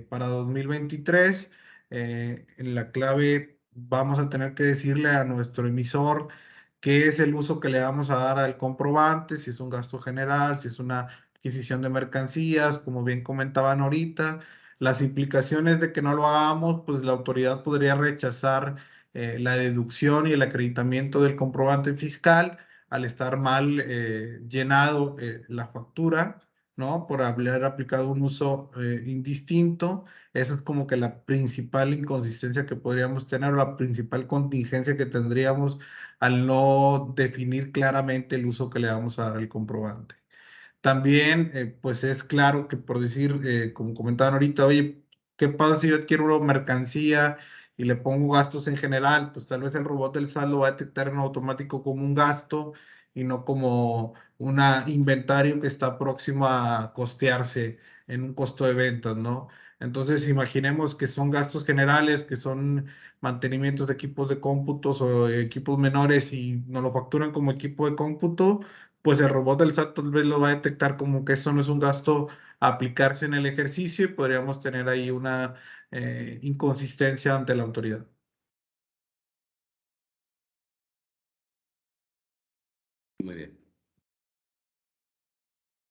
para 2023. En la clave vamos a tener que decirle a nuestro emisor qué es el uso que le vamos a dar al comprobante, si es un gasto general, si es una adquisición de mercancías, como bien comentaban ahorita. Las implicaciones de que no lo hagamos, pues la autoridad podría rechazar la deducción y el acreditamiento del comprobante fiscal al estar mal llenado la factura, ¿no? Por haber aplicado un uso indistinto. Esa es como que la principal inconsistencia que podríamos tener, o la principal contingencia que tendríamos al no definir claramente el uso que le vamos a dar al comprobante. También, pues es claro que por decir, como comentaban ahorita, oye, ¿qué pasa si yo adquiero una mercancía y le pongo gastos en general? Pues tal vez el robot del SAT lo va a detectar en automático como un gasto y no como un inventario que está próximo a costearse en un costo de ventas, ¿no? Entonces, imaginemos que son gastos generales, que son mantenimientos de equipos de cómputos o equipos menores y nos lo facturan como equipo de cómputo, pues el robot del SAT tal vez lo va a detectar como que eso no es un gasto a aplicarse en el ejercicio y podríamos tener ahí una inconsistencia ante la autoridad. Muy bien.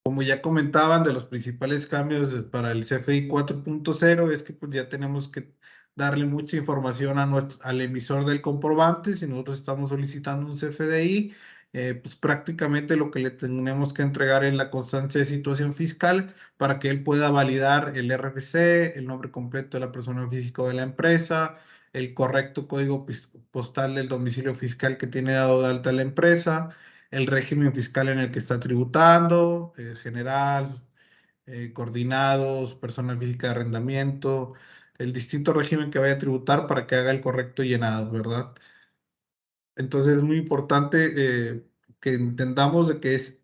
Como ya comentaban, de los principales cambios para el CFDI 4.0 es que pues ya tenemos que darle mucha información al emisor del comprobante. Si nosotros estamos solicitando un CFDI, pues prácticamente lo que le tenemos que entregar es la constancia de situación fiscal para que él pueda validar el RFC, el nombre completo de la persona física o de la empresa, el correcto código postal del domicilio fiscal que tiene dado de alta la empresa, el régimen fiscal en el que está tributando, general, coordinados, personal física de arrendamiento, el distinto régimen que vaya a tributar para que haga el correcto llenado, ¿verdad? Entonces es muy importante que entendamos de que es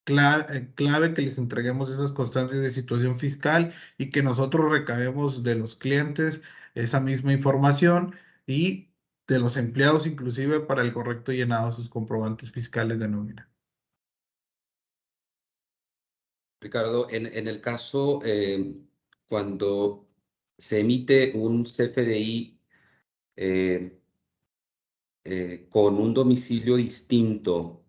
clave que les entreguemos esas constancias de situación fiscal y que nosotros recabemos de los clientes esa misma información y de los empleados inclusive para el correcto llenado de sus comprobantes fiscales de nómina. Ricardo, en el caso cuando se emite un CFDI con un domicilio distinto,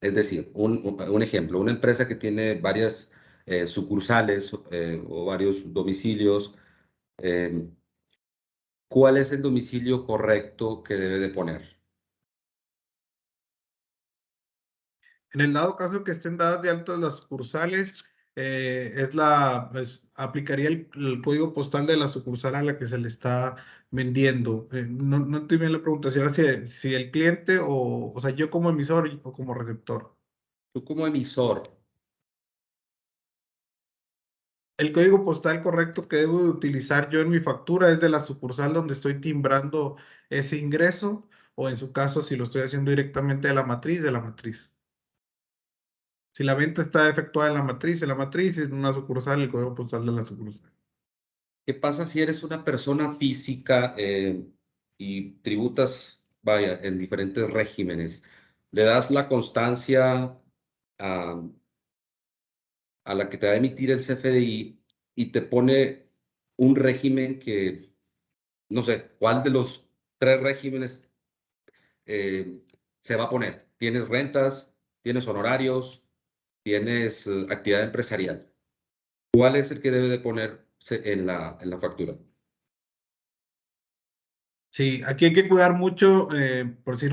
es decir, un ejemplo, una empresa que tiene varias sucursales o varios domicilios, ¿cuál es el domicilio correcto que debe de poner? En el dado caso que estén dadas de altas las sucursales, aplicaría el código postal de la sucursal a la que se le está vendiendo. No estoy bien la pregunta, si el cliente o sea, yo como emisor o como receptor. Tú como emisor, El código postal correcto que debo de utilizar yo en mi factura es de la sucursal donde estoy timbrando ese ingreso, o en su caso, si lo estoy haciendo directamente de la matriz, de la matriz. Si la venta está efectuada en la matriz, en una sucursal, el código postal de la sucursal. ¿qué pasa si eres una persona física y tributas, vaya, en diferentes regímenes? Le das la constancia a, a la que te va a emitir el CFDI y te pone un régimen que, no sé, ¿cuál de los tres regímenes se va a poner? ¿Tienes rentas? ¿Tienes honorarios? ¿Tienes actividad empresarial? ¿Cuál es el que debe de ponerse en la factura? Sí, aquí hay que cuidar mucho, por si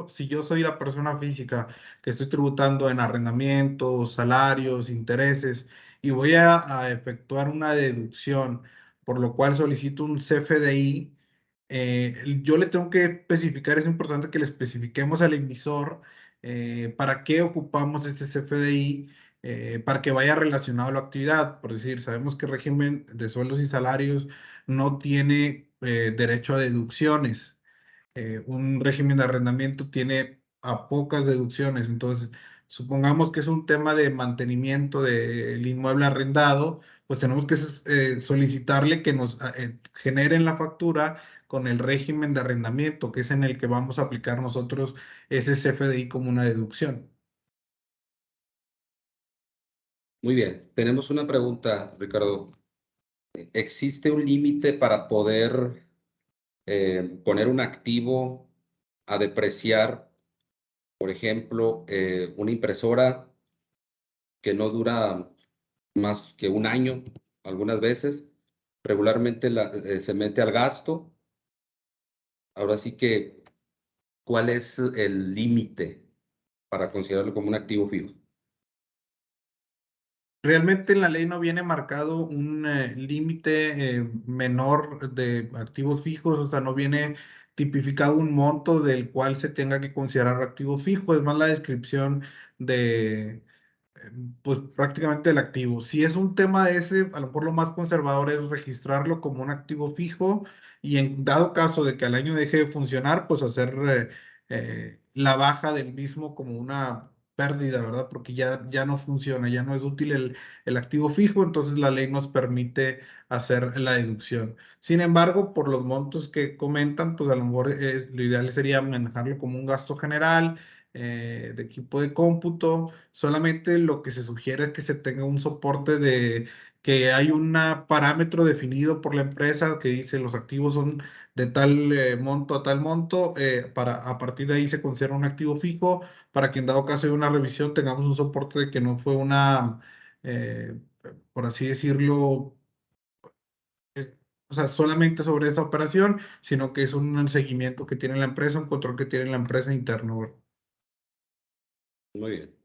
si yo soy la persona física que estoy tributando en arrendamientos, salarios, intereses, y voy a efectuar una deducción, por lo cual solicito un CFDI, yo le tengo que especificar, es importante que le especifiquemos al emisor para qué ocupamos ese CFDI, para que vaya relacionado a la actividad. Por decir, sabemos que el régimen de sueldos y salarios no tiene derecho a deducciones. Un régimen de arrendamiento tiene a pocas deducciones. Entonces, supongamos que es un tema de mantenimiento del inmueble arrendado, pues tenemos que solicitarle que nos generen la factura con el régimen de arrendamiento, que es en el que vamos a aplicar nosotros ese CFDI como una deducción. Muy bien, tenemos una pregunta, Ricardo. ¿Existe un límite para poder poner un activo a depreciar? Por ejemplo, una impresora que no dura más que un año, algunas veces, regularmente se mete al gasto. Ahora sí que, ¿cuál es el límite para considerarlo como un activo fijo? Realmente en la ley no viene marcado un límite menor de activos fijos, o sea, no viene tipificado un monto del cual se tenga que considerar activo fijo, es más la descripción de, pues prácticamente el activo. Si es un tema ese, a lo mejor lo más conservador es registrarlo como un activo fijo y en dado caso de que al año deje de funcionar, pues hacer la baja del mismo como una pérdida, ¿verdad? Porque ya no funciona, ya no es útil el activo fijo, entonces la ley nos permite hacer la deducción. Sin embargo, por los montos que comentan, pues a lo mejor lo ideal sería manejarlo como un gasto general de equipo de cómputo. Solamente lo que se sugiere es que se tenga un soporte de que hay un parámetro definido por la empresa que dice los activos son de tal monto a tal monto, para a partir de ahí se considera un activo fijo, para que en dado caso de una revisión tengamos un soporte de que no fue eh, por así decirlo, o sea, solamente sobre esa operación, sino que es un seguimiento que tiene la empresa, un control que tiene la empresa interno, ¿verdad? Muy bien.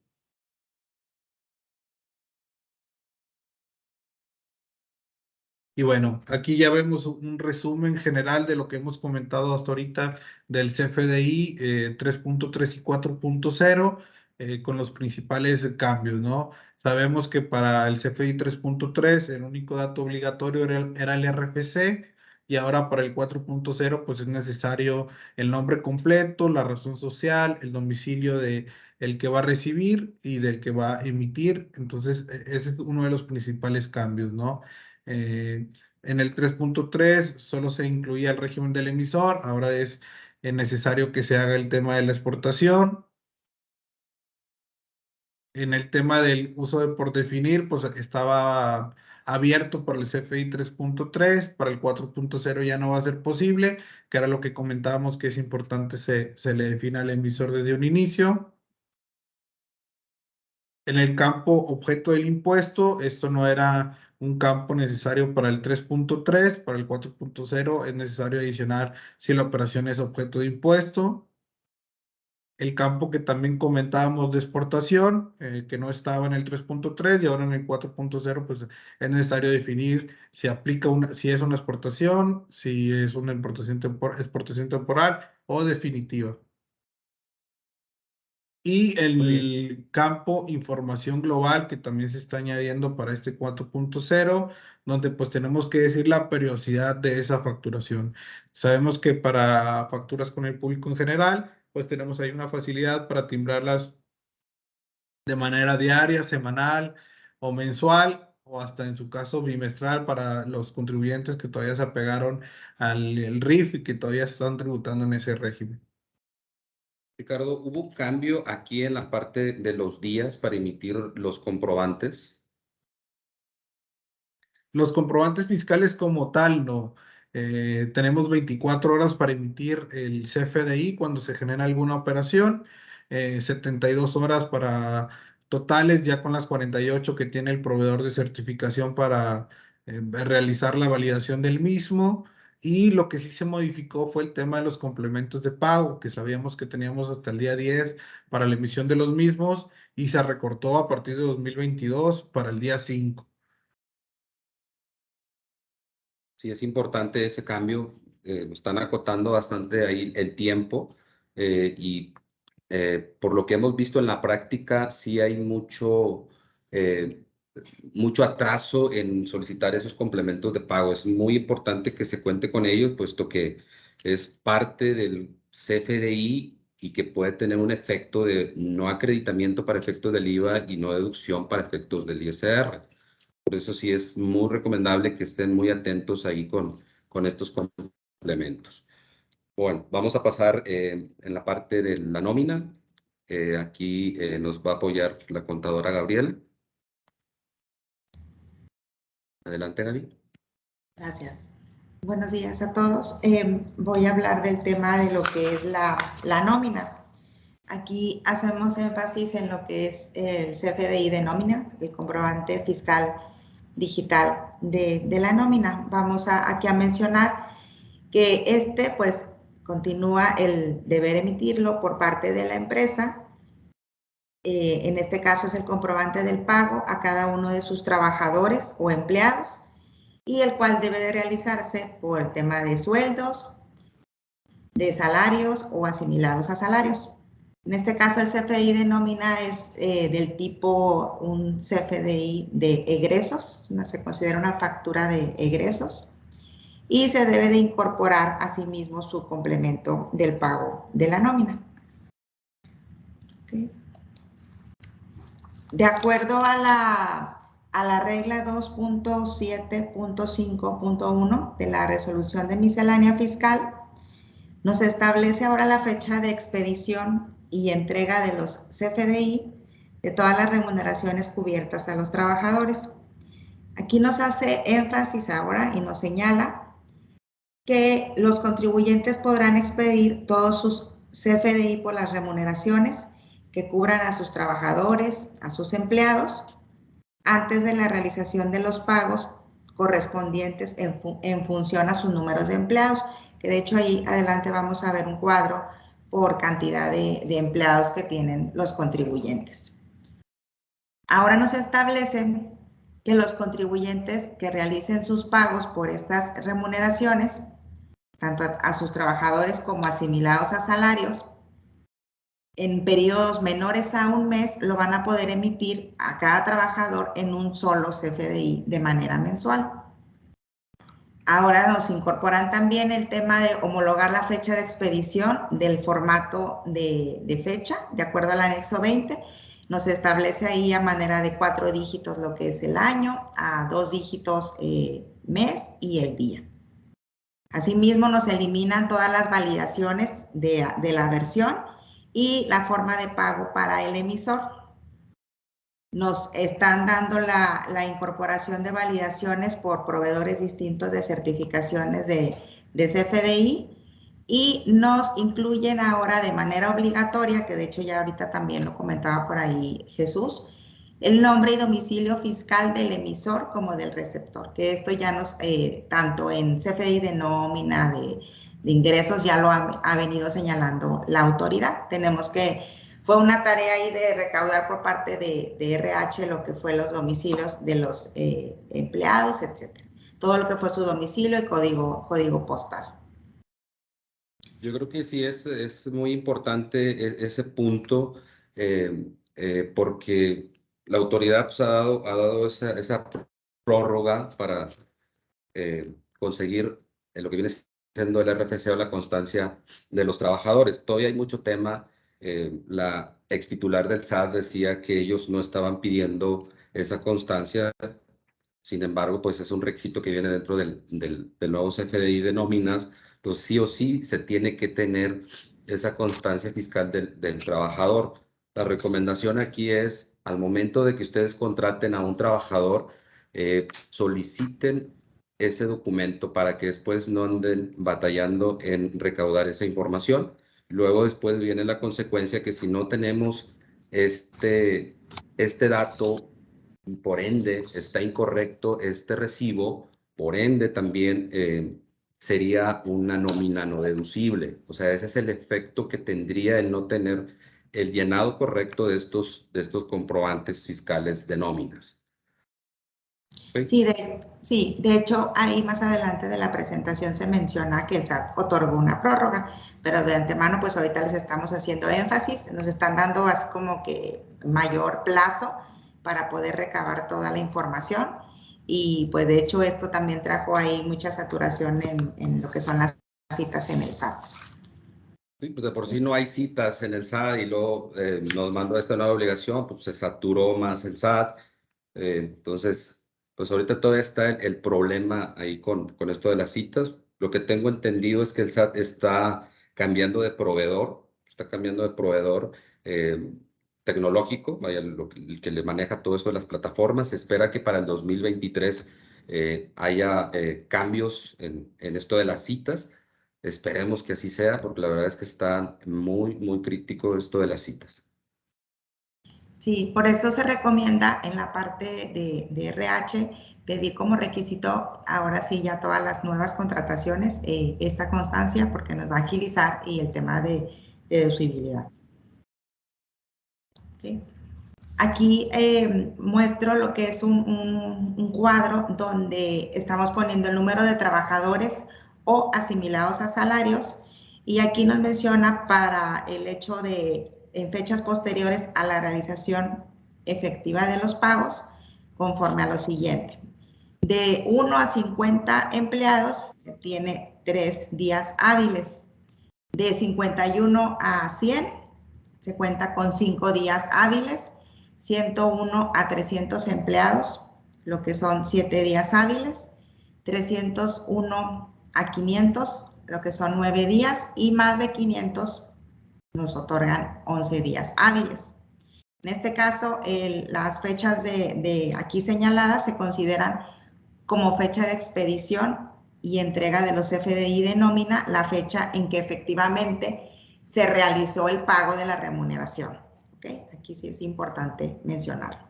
Y bueno, aquí ya vemos un resumen general de lo que hemos comentado hasta ahorita del CFDI 3.3 y 4.0 con los principales cambios, ¿no? Sabemos que para el CFDI 3.3 el único dato obligatorio era el RFC y ahora para el 4.0 pues es necesario el nombre completo, la razón social, el domicilio de el que va a recibir y del que va a emitir. Entonces, ese es uno de los principales cambios, ¿no? En el 3.3 solo se incluía el régimen del emisor, ahora es necesario que se haga el tema de la exportación. En el tema del uso de por definir, pues estaba abierto para el CFDI 3.3, para el 4.0 ya no va a ser posible, que era lo que comentábamos que es importante se le defina al emisor desde un inicio. En el campo objeto del impuesto, esto no era un campo necesario para el 3.3, para el 4.0 es necesario adicionar si la operación es objeto de impuesto. El campo que también comentábamos de exportación, que no estaba en el 3.3 y ahora en el 4.0, pues es necesario definir si aplica si es una exportación, si es una exportación temporal o definitiva. Y el campo información global que también se está añadiendo para este 4.0, donde pues tenemos que decir la periodicidad de esa facturación. Sabemos que para facturas con el público en general, pues tenemos ahí una facilidad para timbrarlas de manera diaria, semanal o mensual, o hasta en su caso bimestral para los contribuyentes que todavía se apegaron al RIF y que todavía están tributando en ese régimen. Ricardo, ¿hubo cambio aquí en la parte de los días para emitir los comprobantes? Los comprobantes fiscales como tal, no. Tenemos 24 horas para emitir el CFDI cuando se genera alguna operación, 72 horas para totales, ya con las 48 que tiene el proveedor de certificación para realizar la validación del mismo. Y lo que sí se modificó fue el tema de los complementos de pago, que sabíamos que teníamos hasta el día 10 para la emisión de los mismos y se recortó a partir de 2022 para el día 5. Sí, es importante ese cambio. Lo están acotando bastante ahí el tiempo y por lo que hemos visto en la práctica, sí hay eh, mucho atraso en solicitar esos complementos de pago. Es muy importante que se cuente con ellos, puesto que es parte del CFDI y que puede tener un efecto de no acreditamiento para efectos del IVA y no deducción para efectos del ISR. Por eso sí es muy recomendable que estén muy atentos ahí con estos complementos. Bueno, vamos a pasar en la parte de la nómina. Aquí nos va a apoyar la contadora Gabriela. Adelante, Gaby. Gracias. Buenos días a todos. Voy a hablar del tema de lo que es la nómina. Aquí hacemos énfasis en lo que es el CFDI de nómina, el comprobante fiscal digital de la nómina. Vamos aquí a mencionar que pues continúa el deber emitirlo por parte de la empresa. En este caso es el comprobante del pago a cada uno de sus trabajadores o empleados, y el cual debe de realizarse por el tema de sueldos, de salarios o asimilados a salarios. En este caso el CFDI de nómina es del tipo un CFDI de egresos, se considera una factura de egresos, y se debe de incorporar asimismo su complemento del pago de la nómina. Okay. De acuerdo a la regla 2.7.5.1 de la resolución de miscelánea fiscal, nos establece ahora la fecha de expedición y entrega de los CFDI de todas las remuneraciones cubiertas a los trabajadores. Aquí nos hace énfasis ahora y nos señala que los contribuyentes podrán expedir todos sus CFDI por las remuneraciones que cubran a sus trabajadores, a sus empleados, antes de la realización de los pagos correspondientes en función a sus números de empleados, que de hecho ahí adelante vamos a ver un cuadro por cantidad de empleados que tienen los contribuyentes. Ahora nos establecen que los contribuyentes que realicen sus pagos por estas remuneraciones, tanto a sus trabajadores como asimilados a salarios, en periodos menores a un mes, lo van a poder emitir a cada trabajador en un solo CFDI de manera mensual. Ahora nos incorporan también el tema de homologar la fecha de expedición del formato de fecha, de acuerdo al anexo 20. Nos establece ahí a manera de 4 dígitos lo que es el año, a 2 dígitos mes y el día. Asimismo, nos eliminan todas las validaciones de la versión y la forma de pago para el emisor. Nos están dando la incorporación de validaciones por proveedores distintos de certificaciones de CFDI y nos incluyen ahora de manera obligatoria, que de hecho ya ahorita también lo comentaba por ahí Jesús, el nombre y domicilio fiscal del emisor como del receptor, que esto ya nos, tanto en CFDI de nómina, de ingresos, ya lo ha venido señalando la autoridad. Tenemos que, fue una tarea ahí de recaudar por parte de RH lo que fue los domicilios de los empleados, etcétera. Todo lo que fue su domicilio y código postal. Yo creo que sí es muy importante ese punto porque la autoridad pues, ha dado esa prórroga para conseguir lo que viene siendo el RFC o la constancia de los trabajadores. Todavía hay mucho tema. La ex titular del SAT decía que ellos no estaban pidiendo esa constancia. Sin embargo, pues es un requisito que viene dentro del nuevo CFDI de nóminas. Entonces, sí o sí se tiene que tener esa constancia fiscal del trabajador. La recomendación aquí es, al momento de que ustedes contraten a un trabajador, soliciten ese documento para que después no anden batallando en recaudar esa información. Luego después viene la consecuencia que si no tenemos este dato, por ende está incorrecto este recibo, por ende también sería una nómina no deducible. O sea, ese es el efecto que tendría el no tener el llenado correcto de estos comprobantes fiscales de nóminas. Sí, de hecho, ahí más adelante de la presentación se menciona que el SAT otorgó una prórroga, pero de antemano, pues ahorita les estamos haciendo énfasis, nos están dando así como que mayor plazo para poder recabar toda la información y pues de hecho esto también trajo ahí mucha saturación en lo que son las citas en el SAT. Sí, pues de por sí no hay citas en el SAT y luego nos mandó esta nueva obligación, pues se saturó más el SAT. Entonces, pues ahorita todavía está el problema ahí con esto de las citas. Lo que tengo entendido es que el SAT está cambiando de proveedor, tecnológico, vaya, el que le maneja todo esto de las plataformas. Se espera que para el 2023 haya cambios en esto de las citas. Esperemos que así sea, porque la verdad es que está muy, muy crítico esto de las citas. Sí, por eso se recomienda en la parte de RH pedir como requisito, ahora sí, ya todas las nuevas contrataciones, esta constancia, porque nos va a agilizar y el tema de deducibilidad. ¿Okay? Aquí muestro lo que es un cuadro donde estamos poniendo el número de trabajadores o asimilados a salarios y aquí nos menciona para el hecho de en fechas posteriores a la realización efectiva de los pagos conforme a lo siguiente. De 1 a 50 empleados se tiene 3 días hábiles. De 51 a 100 se cuenta con 5 días hábiles. 101 a 300 empleados, lo que son 7 días hábiles. 301 a 500, lo que son 9 días. Y más de 500 nos otorgan 11 días hábiles. En este caso, las fechas de aquí señaladas se consideran como fecha de expedición y entrega de los CFDI de nómina, la fecha en que efectivamente se realizó el pago de la remuneración. ¿Okay? Aquí sí es importante mencionarlo.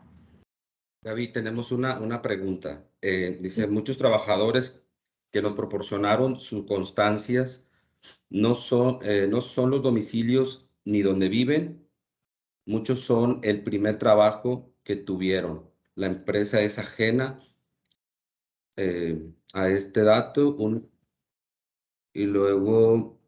Gaby, tenemos una pregunta. Dice, muchos trabajadores que nos proporcionaron sus constancias no son los domicilios ni donde viven. Muchos son el primer trabajo que tuvieron. La empresa es ajena a este dato y luego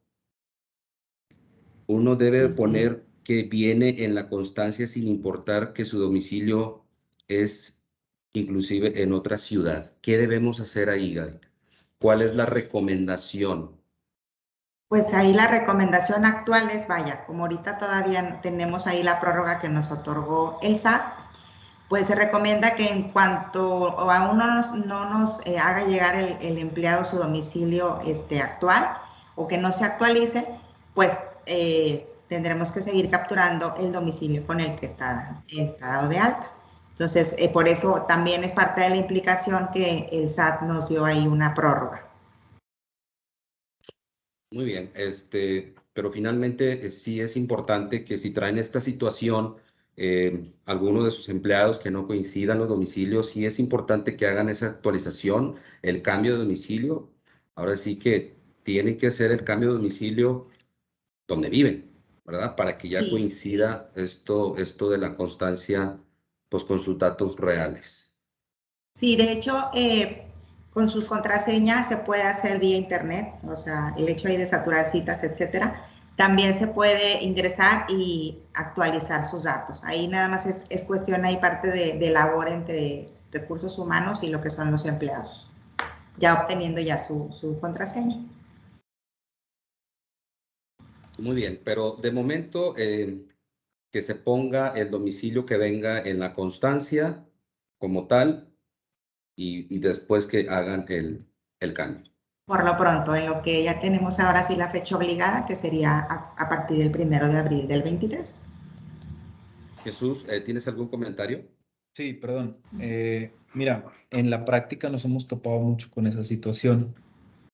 uno debe poner que viene en la constancia sin importar que su domicilio es inclusive en otra ciudad. ¿Qué debemos hacer ahí, Gaby? ¿cuál es la recomendación? Pues ahí la recomendación actual es, vaya, como ahorita todavía tenemos ahí la prórroga que nos otorgó el SAT, pues se recomienda que en cuanto aún no nos haga llegar el empleado su domicilio actual o que no se actualice, pues tendremos que seguir capturando el domicilio con el que está dado de alta. Entonces, por eso también es parte de la implicación que el SAT nos dio ahí una prórroga. Muy bien, pero finalmente sí es importante que si traen esta situación, alguno de sus empleados que no coincidan los domicilios, sí es importante que hagan esa actualización, el cambio de domicilio. Ahora sí que tienen que hacer el cambio de domicilio donde viven, ¿verdad? Para que ya Sí. coincida esto de la constancia, pues con sus datos reales. Sí, de hecho, con sus contraseñas se puede hacer vía internet, o sea, el hecho ahí de saturar citas, etcétera. También se puede ingresar y actualizar sus datos. Ahí nada más es cuestión ahí parte de labor entre recursos humanos y lo que son los empleados, ya obteniendo ya su contraseña. Muy bien, pero de momento que se ponga el domicilio que venga en la constancia como tal y después que hagan el cambio. Por lo pronto, en lo que ya tenemos ahora sí la fecha obligada, que sería a partir del 1 de abril del 23. Jesús, ¿tienes algún comentario? Sí, perdón. Mira, en la práctica nos hemos topado mucho con esa situación.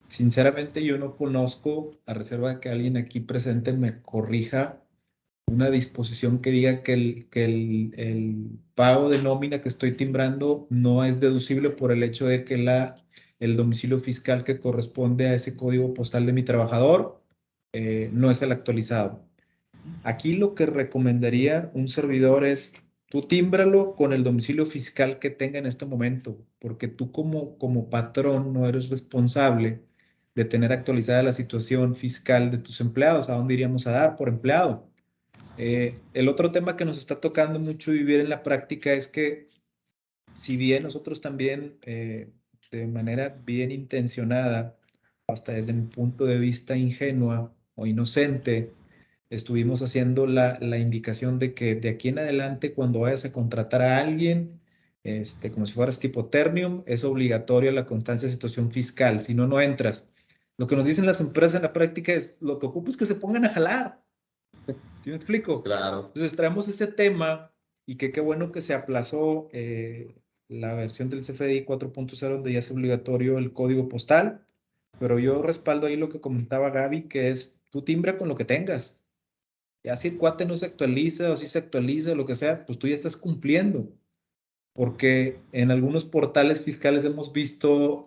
Sinceramente, yo no conozco, a reserva de que alguien aquí presente me corrija, una disposición que diga que el pago de nómina que estoy timbrando no es deducible por el hecho de que el domicilio fiscal que corresponde a ese código postal de mi trabajador no es el actualizado. Aquí lo que recomendaría un servidor es, tú tímbralo con el domicilio fiscal que tenga en este momento, porque tú como patrón no eres responsable de tener actualizada la situación fiscal de tus empleados. ¿A dónde iríamos a dar por empleado? El otro tema que nos está tocando mucho vivir en la práctica es que si bien nosotros también de manera bien intencionada, hasta desde mi punto de vista ingenua o inocente, estuvimos haciendo la indicación de que de aquí en adelante cuando vayas a contratar a alguien, como si fueras tipo Ternium, es obligatoria la constancia de situación fiscal, si no, no entras. Lo que nos dicen las empresas en la práctica es, lo que ocupo es que se pongan a jalar. ¿Sí me explico? Claro. Entonces traemos ese tema y que qué bueno que se aplazó la versión del CFDI 4.0 donde ya es obligatorio el código postal, pero yo respaldo ahí lo que comentaba Gaby, que es tú timbra con lo que tengas. Ya si el cuate no se actualiza o si se actualiza o lo que sea, pues tú ya estás cumpliendo. Porque en algunos portales fiscales hemos visto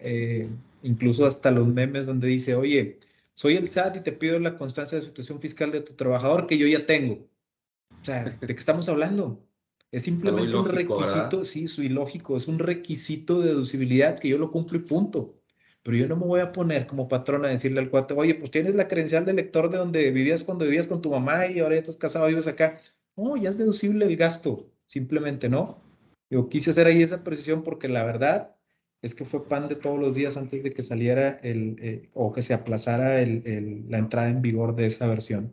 incluso hasta los memes donde dice, oye, soy el SAT y te pido la constancia de situación fiscal de tu trabajador que yo ya tengo. O sea, ¿de qué estamos hablando? Es Es algo simplemente un ilógico, ¿verdad? requisito, sí, su ilógico, es un requisito de deducibilidad que yo lo cumplo y punto. Pero yo no me voy a poner como patrón a decirle al cuate, oye, pues tienes la credencial de lector de donde vivías cuando vivías con tu mamá y ahora ya estás casado, vives acá. No, ya es deducible el gasto, simplemente no. Yo quise hacer ahí esa precisión porque la verdad es que fue pan de todos los días antes de que saliera o que se aplazara la entrada en vigor de esa versión.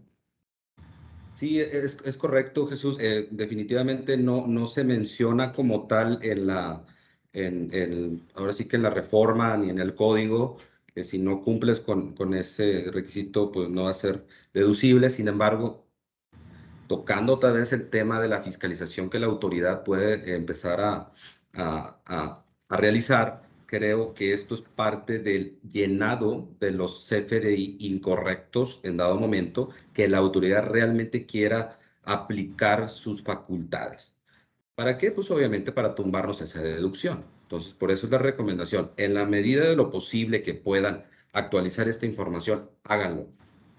Sí, es correcto, Jesús. Definitivamente no se menciona como tal ahora sí que en la reforma ni en el código, que si no cumples con ese requisito, pues no va a ser deducible. Sin embargo, tocando otra vez el tema de la fiscalización que la autoridad puede empezar a realizar, creo que esto es parte del llenado de los CFDI incorrectos en dado momento, que la autoridad realmente quiera aplicar sus facultades. ¿Para qué? Pues obviamente para tumbarnos esa deducción. Entonces, por eso es la recomendación. En la medida de lo posible que puedan actualizar esta información, háganlo.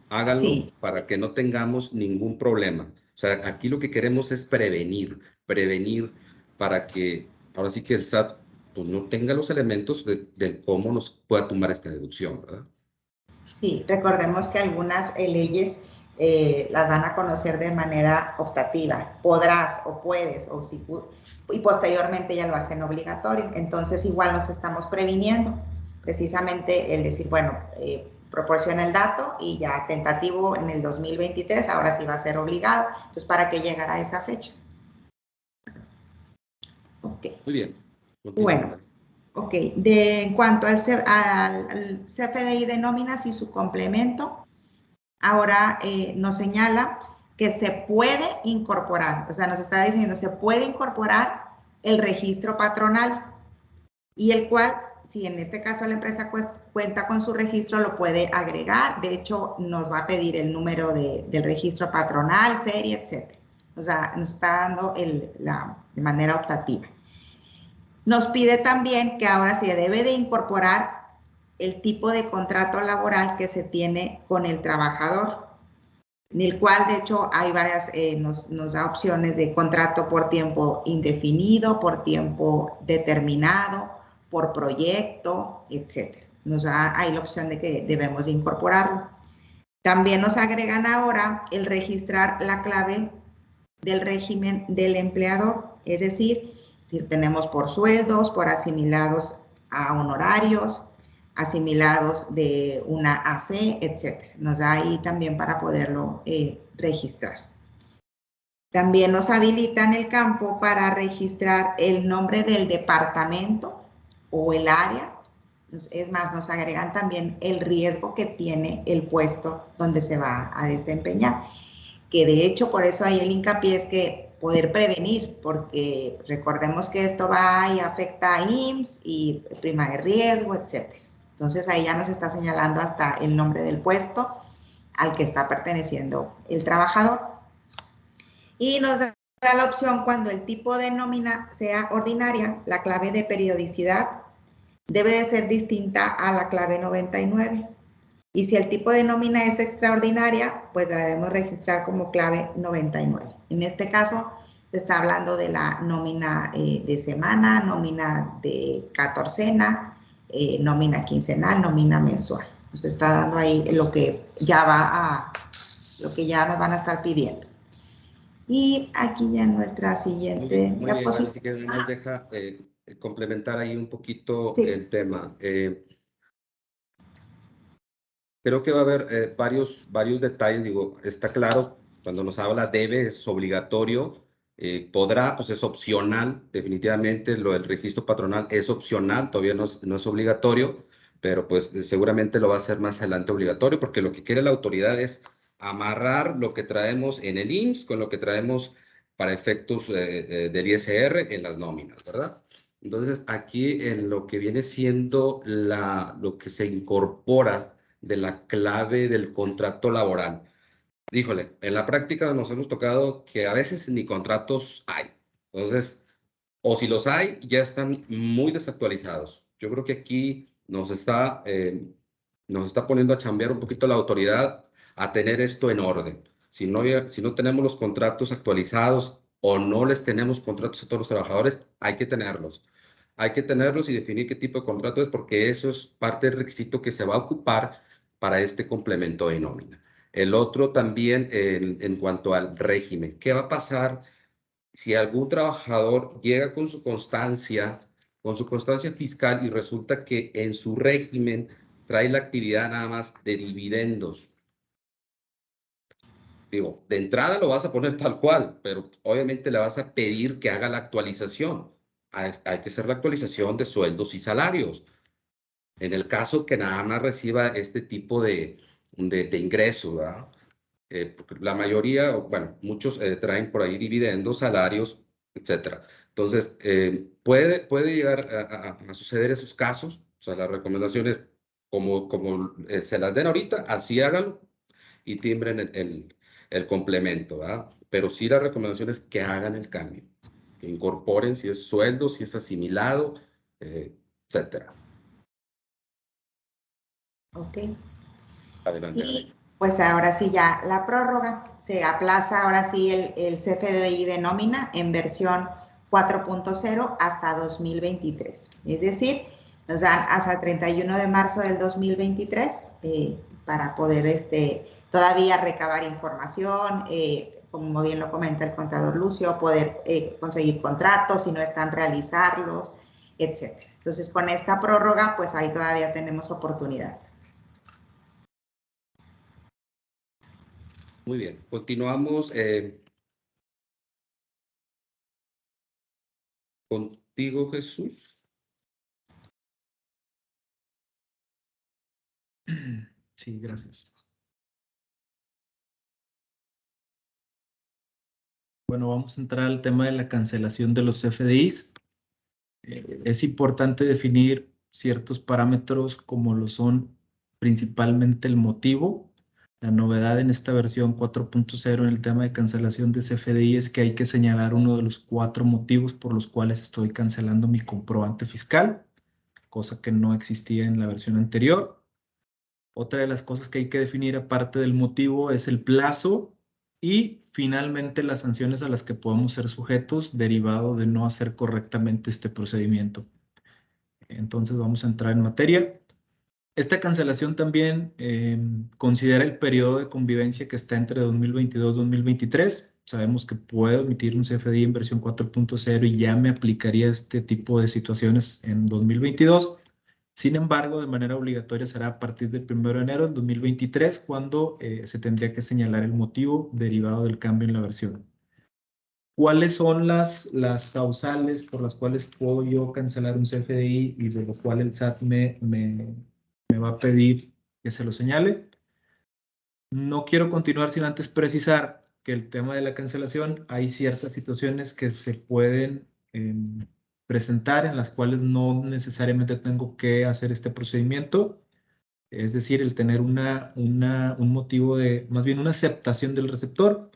Háganlo Sí. para que no tengamos ningún problema. O sea, aquí lo que queremos es prevenir para que ahora sí que el SAT pues, no tenga los elementos de cómo nos pueda tumbar esta deducción, ¿verdad? Sí, recordemos que algunas leyes las dan a conocer de manera optativa. Podrás o puedes, y posteriormente ya lo hacen obligatorio. Entonces, igual nos estamos previniendo precisamente el decir, bueno, proporciona el dato y ya tentativo en el 2023, ahora sí va a ser obligado. Entonces, ¿para qué llegar a esa fecha? Ok. Muy bien. Bueno, ok. En cuanto al CFDI de nóminas y su complemento, ahora nos señala que se puede incorporar, o sea, nos está diciendo, se puede incorporar el registro patronal y el cual, si en este caso la empresa cuenta con su registro, lo puede agregar. De hecho, nos va a pedir el número del registro patronal, serie, etc. O sea, nos está dando de manera optativa. Nos pide también que ahora se debe de incorporar el tipo de contrato laboral que se tiene con el trabajador, en el cual de hecho hay varias, nos da opciones de contrato por tiempo indefinido, por tiempo determinado, por proyecto, etc. Nos da ahí la opción de que debemos de incorporarlo. También nos agregan ahora el registrar la clave del régimen del empleador, es decir, si tenemos por sueldos, por asimilados a honorarios, asimilados de una AC, etc. Nos da ahí también para poderlo registrar. También nos habilitan el campo para registrar el nombre del departamento o el área. Es más, nos agregan también el riesgo que tiene el puesto donde se va a desempeñar. Que de hecho, por eso ahí el hincapié es que poder prevenir, porque recordemos que esto va y afecta a IMSS y prima de riesgo, etc. Entonces ahí ya nos está señalando hasta el nombre del puesto al que está perteneciendo el trabajador. Y nos da la opción cuando el tipo de nómina sea ordinaria, la clave de periodicidad debe de ser distinta a la clave 99. Y si el tipo de nómina es extraordinaria, pues la debemos registrar como clave 99. En este caso, se está hablando de la nómina de semana, nómina de catorcena, nómina quincenal, nómina mensual. Nos está dando ahí lo que ya nos van a estar pidiendo. Y aquí ya nuestra siguiente diapositiva. Así que nos deja complementar ahí un poquito el tema. Creo que va a haber varios detalles. Digo, está claro, cuando nos habla debe, es obligatorio, podrá, pues es opcional, definitivamente lo del registro patronal es opcional, todavía no es obligatorio, pero pues seguramente lo va a hacer más adelante obligatorio, porque lo que quiere la autoridad es amarrar lo que traemos en el IMSS con lo que traemos para efectos del ISR en las nóminas, ¿verdad? Entonces, aquí en lo que viene siendo lo que se incorpora de la clave del contrato laboral. Híjole, en la práctica nos hemos tocado que a veces ni contratos hay. Entonces, o si los hay, ya están muy desactualizados. Yo creo que aquí nos está poniendo a chambear un poquito la autoridad a tener esto en orden. Si no tenemos los contratos actualizados o no les tenemos contratos a todos los trabajadores, hay que tenerlos. Hay que tenerlos y definir qué tipo de contrato es, porque eso es parte del requisito que se va a ocupar para este complemento de nómina. El otro también en cuanto al régimen. ¿Qué va a pasar si algún trabajador llega con su constancia fiscal y resulta que en su régimen trae la actividad nada más de dividendos? Digo, de entrada lo vas a poner tal cual, pero obviamente le vas a pedir que haga la actualización. Hay que hacer la actualización de sueldos y salarios. En el caso que nada más reciba este tipo de ingreso, ¿verdad? Porque la mayoría, bueno, muchos traen por ahí dividendos, salarios, etcétera. Entonces, puede llegar a suceder esos casos. O sea, las recomendaciones, como se las den ahorita, así háganlo y timbren el complemento, ¿verdad? Pero sí la recomendación es que hagan el cambio, que incorporen si es sueldo, si es asimilado, etcétera. Ok. Adelante. Y pues ahora sí ya la prórroga, se aplaza ahora sí el CFDI de nómina en versión 4.0 hasta 2023. Es decir, nos dan hasta el 31 de marzo del 2023 para poder todavía recabar información, como bien lo comenta el contador Lucio, poder conseguir contratos, si no están, realizarlos, etc. Entonces, con esta prórroga, pues ahí todavía tenemos oportunidad. Muy bien, continuamos contigo, Jesús. Sí, gracias. Bueno, vamos a entrar al tema de la cancelación de los CFDIs. Es importante definir ciertos parámetros como lo son principalmente el motivo. La novedad en esta versión 4.0 en el tema de cancelación de CFDI es que hay que señalar uno de los 4 motivos por los cuales estoy cancelando mi comprobante fiscal, cosa que no existía en la versión anterior. Otra de las cosas que hay que definir aparte del motivo es el plazo y finalmente las sanciones a las que podemos ser sujetos derivado de no hacer correctamente este procedimiento. Entonces vamos a entrar en materia. Esta cancelación también considera el periodo de convivencia que está entre 2022 y 2023. Sabemos que puedo emitir un CFDI en versión 4.0 y ya me aplicaría este tipo de situaciones en 2022. Sin embargo, de manera obligatoria será a partir del 1 de enero del 2023 cuando se tendría que señalar el motivo derivado del cambio en la versión. ¿Cuáles son las causales por las cuales puedo yo cancelar un CFDI y de lo cual el SAT me va a pedir que se lo señale? No quiero continuar sin antes precisar que el tema de la cancelación, hay ciertas situaciones que se pueden presentar en las cuales no necesariamente tengo que hacer este procedimiento. Es decir, el tener un motivo de, más bien una aceptación del receptor.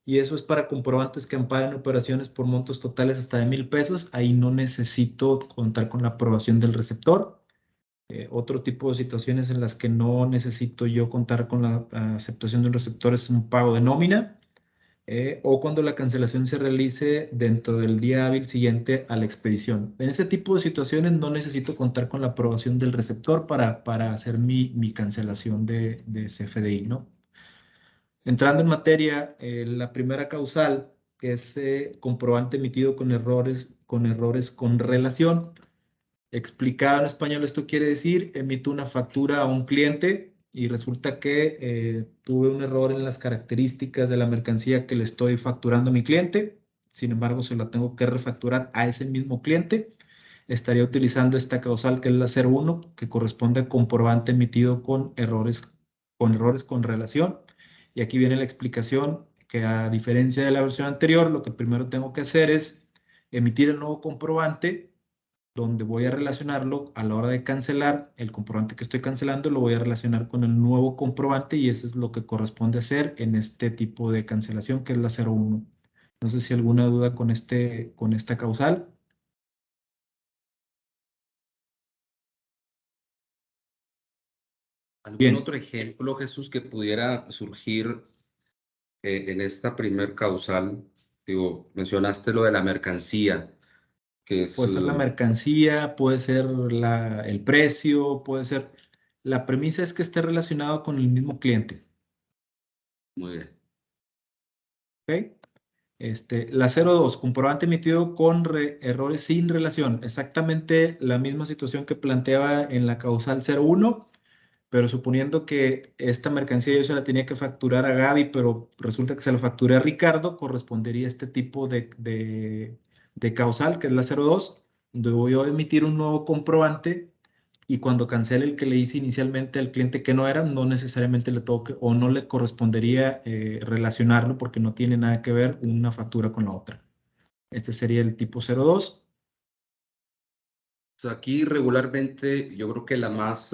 Y eso es para comprobantes que amparen operaciones por montos totales hasta de 1,000 pesos. Ahí no necesito contar con la aprobación del receptor. Otro tipo de situaciones en las que no necesito yo contar con la aceptación del receptor es un pago de nómina o cuando la cancelación se realice dentro del día hábil siguiente a la expedición. En ese tipo de situaciones no necesito contar con la aprobación del receptor para hacer mi cancelación de CFDI, ¿no? Entrando en materia, la primera causal, que es comprobante emitido con errores con relación. Explicado en español, esto quiere decir, emito una factura a un cliente y resulta que tuve un error en las características de la mercancía que le estoy facturando a mi cliente. Sin embargo, se la tengo que refacturar a ese mismo cliente. Estaría utilizando esta causal que es la 01, que corresponde a comprobante emitido con errores con relación. Y aquí viene la explicación que a diferencia de la versión anterior, lo que primero tengo que hacer es emitir el nuevo comprobante donde voy a relacionarlo a la hora de cancelar el comprobante que estoy cancelando, lo voy a relacionar con el nuevo comprobante y eso es lo que corresponde hacer en este tipo de cancelación que es la 01. No sé si alguna duda con esta causal. ¿Algún Bien. otro ejemplo, Jesús, que pudiera surgir en esta primer causal? Digo, mencionaste lo de la mercancía, que es... Puede ser la mercancía, puede ser el precio, puede ser... La premisa es que esté relacionado con el mismo cliente. Muy bien. ¿Ok? La 02, comprobante emitido con errores sin relación. Exactamente la misma situación que planteaba en la causal 01, pero suponiendo que esta mercancía yo se la tenía que facturar a Gaby, pero resulta que se la facturé a Ricardo, correspondería a este tipo de causal, que es la 02, donde voy a emitir un nuevo comprobante y cuando cancele el que le hice inicialmente al cliente que no era, no necesariamente le toque o no le correspondería relacionarlo porque no tiene nada que ver una factura con la otra. Este sería el tipo 02. Aquí regularmente yo creo que la más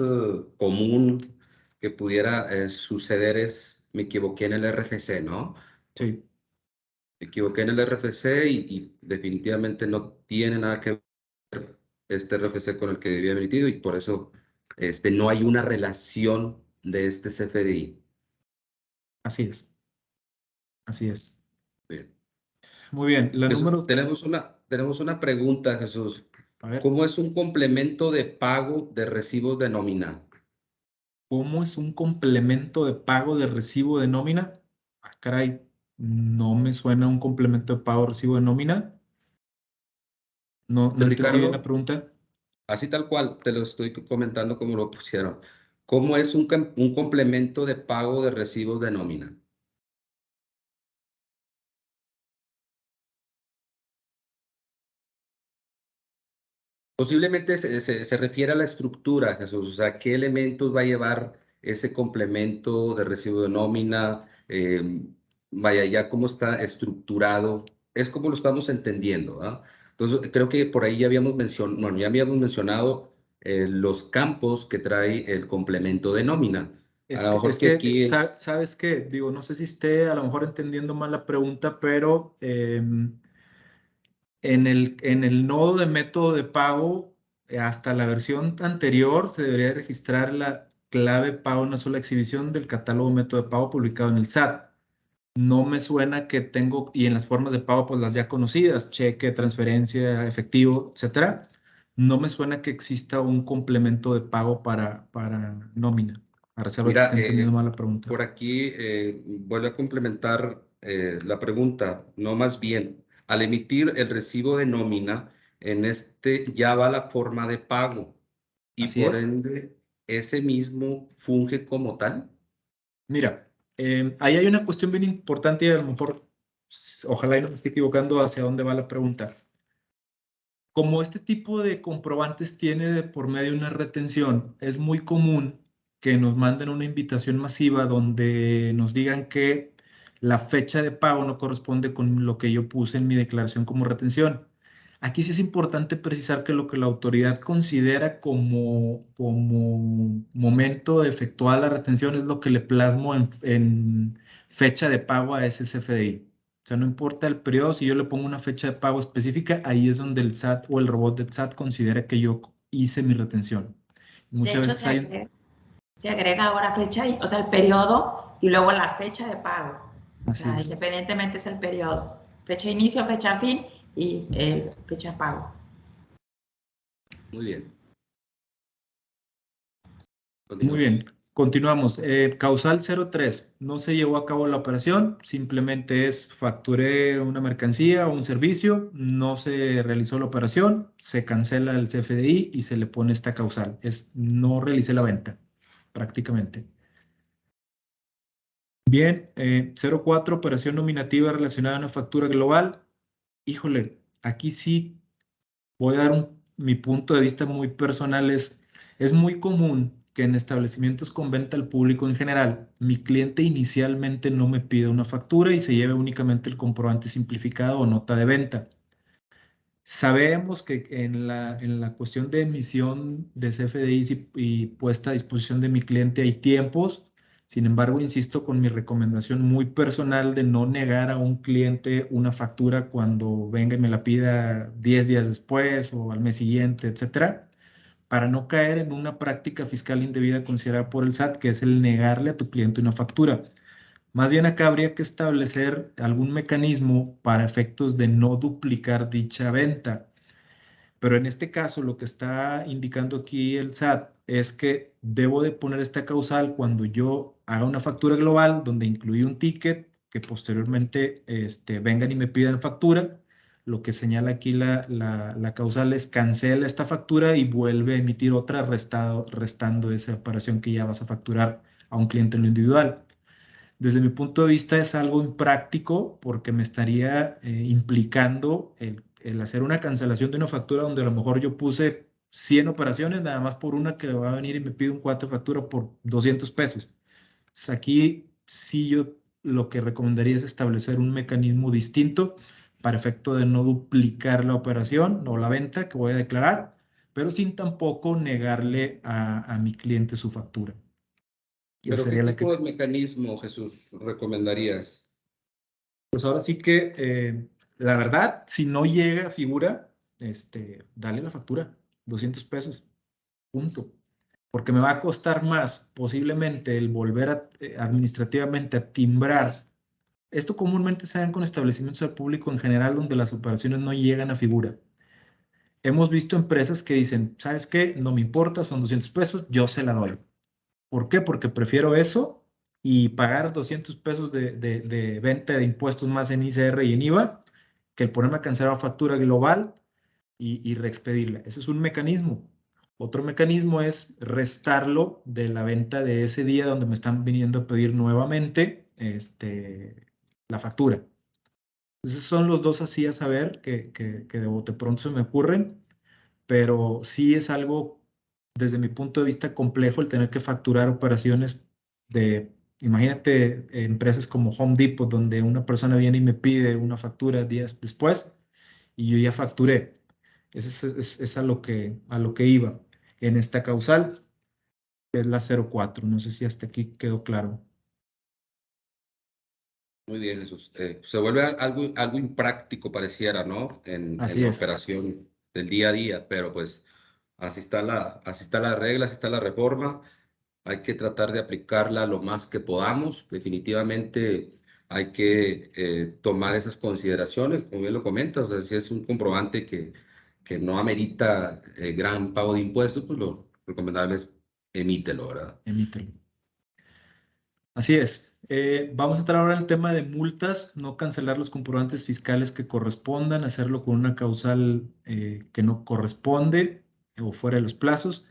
común que pudiera suceder es me equivoqué en el RFC, ¿no? Sí. Me equivoqué en el RFC y definitivamente no tiene nada que ver este RFC con el que debía haber emitido y por eso no hay una relación de este CFDI. Así es. Así es. Bien. Muy bien. La Jesús, número... tenemos una pregunta, Jesús. A ver. ¿Cómo es un complemento de pago de recibos de nómina? ¿Cómo es un complemento de pago de recibo de nómina? Ah, caray, no me suena un complemento de pago de recibo de nómina. No entendí bien la Ricardo, pregunta. Así tal cual, te lo estoy comentando como lo pusieron. ¿Cómo es un complemento de pago de recibos de nómina? Posiblemente se refiere a la estructura, Jesús, o sea, ¿qué elementos va a llevar ese complemento de recibo de nómina? Vaya, ya cómo está estructurado, es como lo estamos entendiendo, ¿ah? Entonces, creo que por ahí ya habíamos mencionado, bueno, ya habíamos mencionado los campos que trae el complemento de nómina. A lo mejor que aquí es... ¿Sabes qué? Digo, no sé si esté a lo mejor entendiendo mal la pregunta, pero en el nodo de método de pago, hasta la versión anterior, se debería registrar la clave pago en una sola exhibición del catálogo método de pago publicado en el SAT. No me suena que tengo, y en las formas de pago, pues las ya conocidas, cheque, transferencia, efectivo, etcétera. No me suena que exista un complemento de pago para nómina, a reserva de que Mira, esté entendiendo mal la pregunta. por aquí vuelvo a complementar la pregunta, no más bien, al emitir el recibo de nómina, en este ya va la forma de pago y Así por es. ende ese mismo funge como tal. Mira, ahí hay una cuestión bien importante y a lo mejor, ojalá y no me esté equivocando hacia dónde va la pregunta. Como este tipo de comprobantes tiene de por medio una retención, es muy común que nos manden una invitación masiva donde nos digan que la fecha de pago no corresponde con lo que yo puse en mi declaración como retención. Aquí sí es importante precisar que lo que la autoridad considera como momento de efectuar la retención es lo que le plasmo en fecha de pago a ese CFDI. O sea, no importa el periodo, si yo le pongo una fecha de pago específica, ahí es donde el SAT o el robot del SAT considera que yo hice mi retención. De Muchas hecho, veces hay... se agrega ahora fecha, o sea, el periodo y luego la fecha de pago. O Así sea, es. independientemente es el periodo. Fecha de inicio, fecha fin y fecha de pago. Muy bien, Muy continuamos. bien, continuamos. Causal 03. No se llevó a cabo la operación, simplemente es facturé una mercancía o un servicio, no se realizó la operación, se cancela el CFDI y se le pone esta causal. Es no realicé la venta, prácticamente. Bien, 04, operación nominativa relacionada a una factura global. Híjole, aquí sí voy a dar mi punto de vista muy personal. Es muy común que en establecimientos con venta al público en general, mi cliente inicialmente no me pide una factura y se lleve únicamente el comprobante simplificado o nota de venta. Sabemos que en la cuestión de emisión de CFDIs y puesta a disposición de mi cliente hay tiempos. Sin embargo, insisto con mi recomendación muy personal de no negar a un cliente una factura cuando venga y me la pida 10 días después o al mes siguiente, etcétera, para no caer en una práctica fiscal indebida considerada por el SAT, que es el negarle a tu cliente una factura. Más bien acá habría que establecer algún mecanismo para efectos de no duplicar dicha venta. Pero en este caso, lo que está indicando aquí el SAT es que debo de poner esta causal cuando yo haga una factura global donde incluí un ticket que posteriormente vengan y me pidan factura. Lo que señala aquí la causal es cancela esta factura y vuelve a emitir otra restando esa operación que ya vas a facturar a un cliente en lo individual. Desde mi punto de vista es algo impráctico porque me estaría implicando el hacer una cancelación de una factura donde a lo mejor yo puse 100 operaciones, nada más por una que va a venir y me pide un cuate de factura por 200 pesos. Entonces aquí sí yo lo que recomendaría es establecer un mecanismo distinto para efecto de no duplicar la operación o la venta que voy a declarar, pero sin tampoco negarle a mi cliente su factura. Y esa ¿Pero qué sería la tipo que... de mecanismo, Jesús, recomendarías? Pues ahora sí que, la verdad, si no llega a figura, dale la factura, 200 pesos, punto. Porque me va a costar más posiblemente el volver administrativamente a timbrar. Esto comúnmente se da con establecimientos al público en general donde las operaciones no llegan a figura. Hemos visto empresas que dicen, ¿sabes qué? No me importa, son 200 pesos, yo se la doy. ¿Por qué? Porque prefiero eso y pagar 200 pesos de venta de impuestos más en ICR y en IVA que el ponerme a cancelar una factura global y reexpedirla. Eso es un mecanismo, Otro mecanismo es restarlo de la venta de ese día donde me están viniendo a pedir nuevamente la factura. Esos son los dos así a saber que de bote pronto se me ocurren, pero sí es algo, desde mi punto de vista, complejo el tener que facturar operaciones de, imagínate, empresas como Home Depot, donde una persona viene y me pide una factura días después y yo ya facturé. Es a lo que iba en esta causal, que es la 04. No sé si hasta aquí quedó claro. Muy bien, Jesús. Se vuelve algo impráctico, pareciera, ¿no? En Así la es. operación del día a día, pero pues así está la regla, así está la reforma. Hay que tratar de aplicarla lo más que podamos. Definitivamente hay que tomar esas consideraciones, como bien lo comentas. O sea, si es un comprobante que no amerita gran pago de impuestos, pues lo recomendable es emítelo, ¿verdad? Emítelo. Así es. Vamos a entrar ahora en el tema de multas, no cancelar los comprobantes fiscales que correspondan, hacerlo con una causal que no corresponde o fuera de los plazos.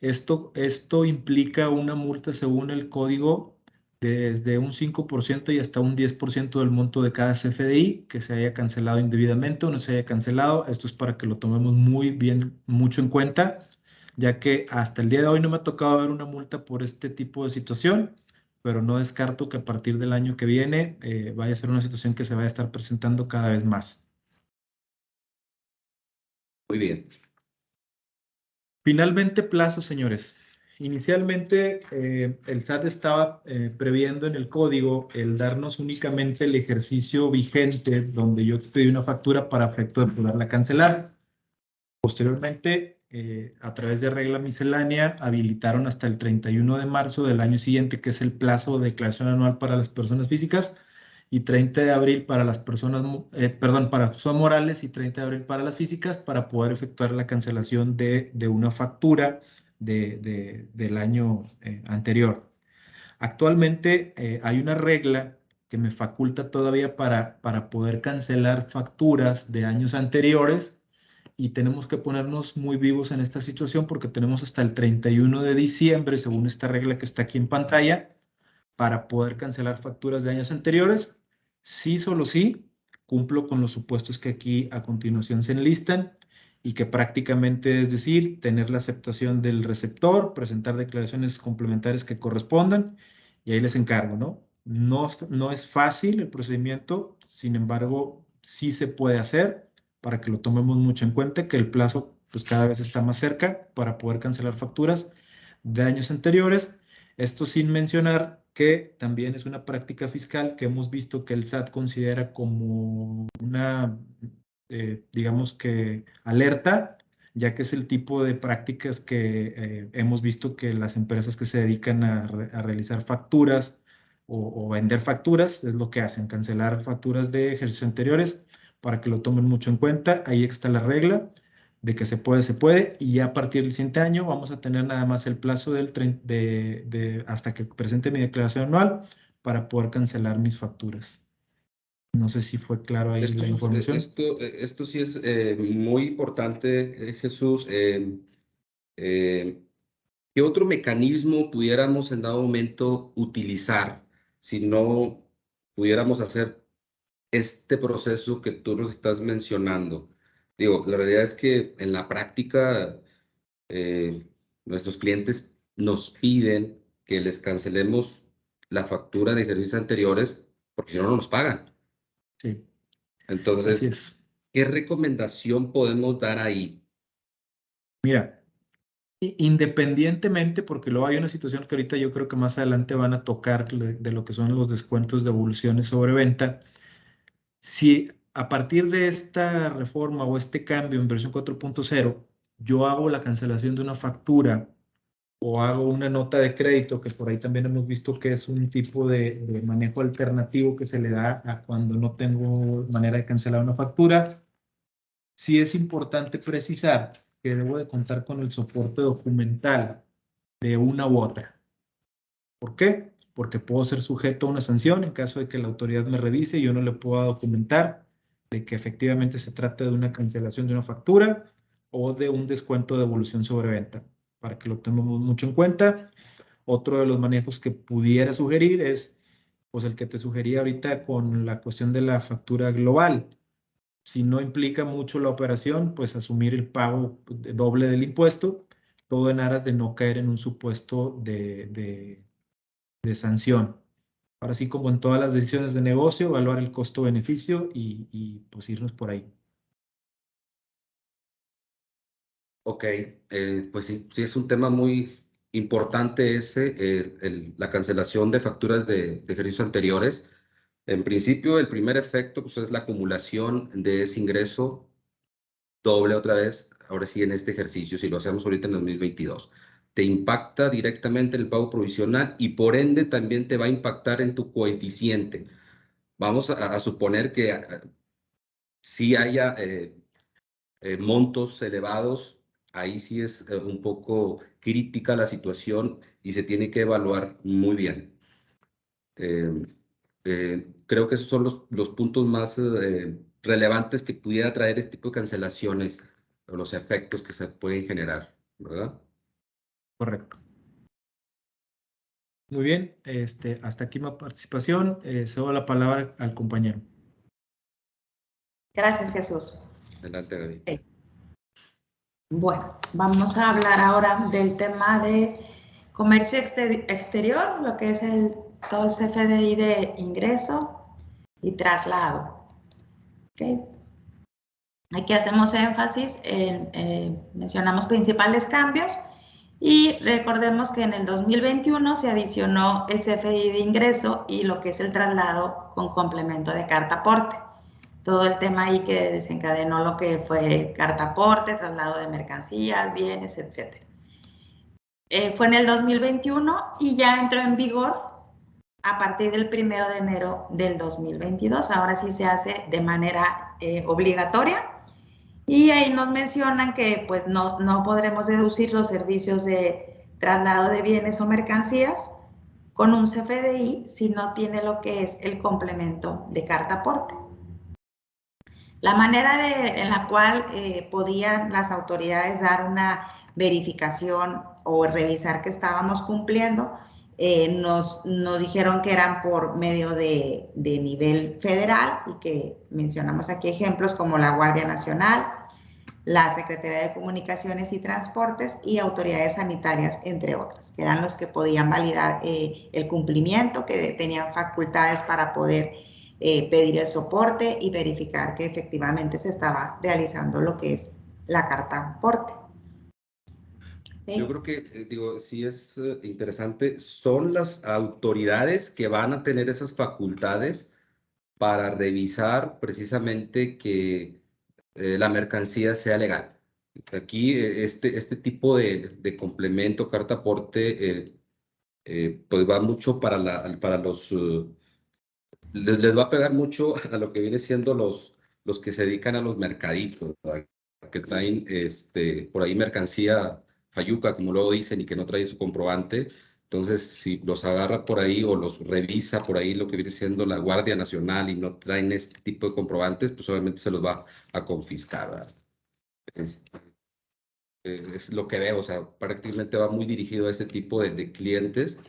Esto implica una multa según el código desde un 5% y hasta un 10% del monto de cada CFDI que se haya cancelado indebidamente o no se haya cancelado. Esto es para que lo tomemos muy bien, mucho en cuenta, ya que hasta el día de hoy no me ha tocado ver una multa por este tipo de situación, pero no descarto que a partir del año que viene vaya a ser una situación que se vaya a estar presentando cada vez más. Muy bien. Finalmente, plazo, señores. Inicialmente, el SAT estaba previendo en el código el darnos únicamente el ejercicio vigente donde yo expedí una factura para efecto de poderla cancelar. Posteriormente, a través de regla miscelánea, habilitaron hasta el 31 de marzo del año siguiente, que es el plazo de declaración anual para las personas físicas, y 30 de abril para las personas, para personas morales y 30 de abril para las físicas, para poder efectuar la cancelación de una factura del año anterior. Actualmente hay una regla que me faculta todavía para poder cancelar facturas de años anteriores, y tenemos que ponernos muy vivos en esta situación porque tenemos hasta el 31 de diciembre, según esta regla que está aquí en pantalla, para poder cancelar facturas de años anteriores. Sí, solo sí, cumplo con los supuestos que aquí a continuación se enlistan y que prácticamente es decir, tener la aceptación del receptor, presentar declaraciones complementarias que correspondan y ahí les encargo, ¿no? No es fácil el procedimiento, sin embargo, sí se puede hacer para que lo tomemos mucho en cuenta, que el plazo pues cada vez está más cerca para poder cancelar facturas de años anteriores. Esto sin mencionar que también es una práctica fiscal que hemos visto que el SAT considera como una, digamos que alerta, ya que es el tipo de prácticas que hemos visto que las empresas que se dedican a realizar facturas o vender facturas es lo que hacen, cancelar facturas de ejercicios anteriores, para que lo tomen mucho en cuenta. Ahí está la regla de que se puede, y ya a partir del siguiente año vamos a tener nada más el plazo hasta que presente mi declaración anual para poder cancelar mis facturas. No sé si fue claro ahí la información. Esto sí es muy importante, Jesús. ¿Qué otro mecanismo pudiéramos en dado momento utilizar si no pudiéramos hacer este proceso que tú nos estás mencionando? Digo, la realidad es que en la práctica nuestros clientes nos piden que les cancelemos la factura de ejercicios anteriores porque si no, no nos pagan. Sí, así Entonces, es. ¿qué recomendación podemos dar ahí? Mira, independientemente, porque luego hay una situación que ahorita yo creo que más adelante van a tocar de lo que son los descuentos de devoluciones sobre venta. Si a partir de esta reforma o este cambio en versión 4.0, yo hago la cancelación de una factura o hago una nota de crédito, que por ahí también hemos visto que es un tipo de manejo alternativo que se le da a cuando no tengo manera de cancelar una factura, sí es importante precisar que debo de contar con el soporte documental de una u otra. ¿Por qué? Porque puedo ser sujeto a una sanción en caso de que la autoridad me revise y yo no le pueda documentar de que efectivamente se trata de una cancelación de una factura, o de un descuento de devolución sobre venta, para que lo tengamos mucho en cuenta. Otro de los manejos que pudiera sugerir es pues el que te sugería ahorita con la cuestión de la factura global. Si no implica mucho la operación, pues asumir el pago doble del impuesto, todo en aras de no caer en un supuesto de sanción. Ahora sí, como en todas las decisiones de negocio, evaluar el costo-beneficio y pues irnos por ahí. Ok, pues sí, sí es un tema muy importante ese, la cancelación de facturas de ejercicios anteriores. En principio, el primer efecto pues, es la acumulación de ese ingreso doble otra vez, ahora sí en este ejercicio, si lo hacemos ahorita en 2022. Te impacta directamente el pago provisional y por ende también te va a impactar en tu coeficiente. Vamos a suponer que sí haya montos elevados, ahí sí es un poco crítica la situación y se tiene que evaluar muy bien. Creo que esos son los puntos más relevantes que pudiera traer este tipo de cancelaciones o los efectos que se pueden generar, ¿verdad? Correcto. Muy bien, hasta aquí mi participación. Cedo la palabra al compañero. Gracias, Jesús. Adelante, Gaby. Okay. Bueno, vamos a hablar ahora del tema de comercio exterior, lo que es todo el CFDI de ingreso y traslado. Okay. Aquí hacemos énfasis mencionamos principales cambios y recordemos que en el 2021 se adicionó el CFDI de ingreso y lo que es el traslado con complemento de carta aporte. Todo el tema ahí que desencadenó lo que fue carta aporte, traslado de mercancías, bienes, etc. Fue en el 2021 y ya entró en vigor a partir del 1 de enero del 2022. Ahora sí se hace de manera obligatoria. Y ahí nos mencionan que pues no podremos deducir los servicios de traslado de bienes o mercancías con un CFDI si no tiene lo que es el complemento de carta aporte. La manera en la cual podían las autoridades dar una verificación o revisar que estábamos cumpliendo, nos dijeron que eran por medio de nivel federal y que mencionamos aquí ejemplos como la Guardia Nacional, la Secretaría de Comunicaciones y Transportes y autoridades sanitarias, entre otras, que eran los que podían validar el cumplimiento, que tenían facultades para poder pedir el soporte y verificar que efectivamente se estaba realizando lo que es la carta aporte. ¿Sí? Yo creo que, digo, sí es interesante, son las autoridades que van a tener esas facultades para revisar precisamente que la mercancía sea legal. Aquí este tipo de complemento, carta aporte, pues va mucho para los, les va a pegar mucho a lo que viene siendo los que se dedican a los mercaditos, ¿verdad? Que traen por ahí mercancía fayuca, como luego dicen, y que no trae su comprobante. Entonces, si los agarra por ahí o los revisa por ahí lo que viene siendo la Guardia Nacional y no traen este tipo de comprobantes, pues obviamente se los va a confiscar, ¿verdad? Es lo que veo, o sea, prácticamente va muy dirigido a ese tipo de clientes,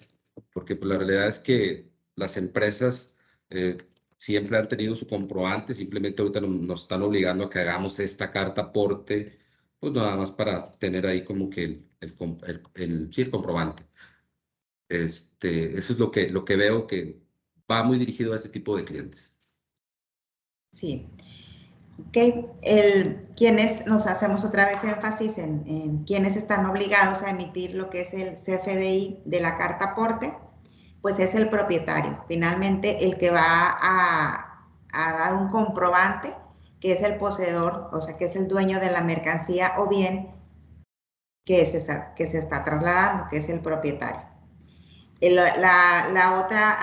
porque pues, la realidad es que las empresas siempre han tenido su comprobante, simplemente ahorita nos están obligando a que hagamos esta carta aporte, pues nada más para tener ahí como que sí, el comprobante. Eso es lo que veo que va muy dirigido a ese tipo de clientes. Sí. Ok, quienes nos hacemos otra vez énfasis en quienes están obligados a emitir lo que es el CFDI de la carta aporte, pues es el propietario. Finalmente, el que va a dar un comprobante, que es el poseedor, o sea, que es el dueño de la mercancía o bien que se está trasladando, que es el propietario. La otra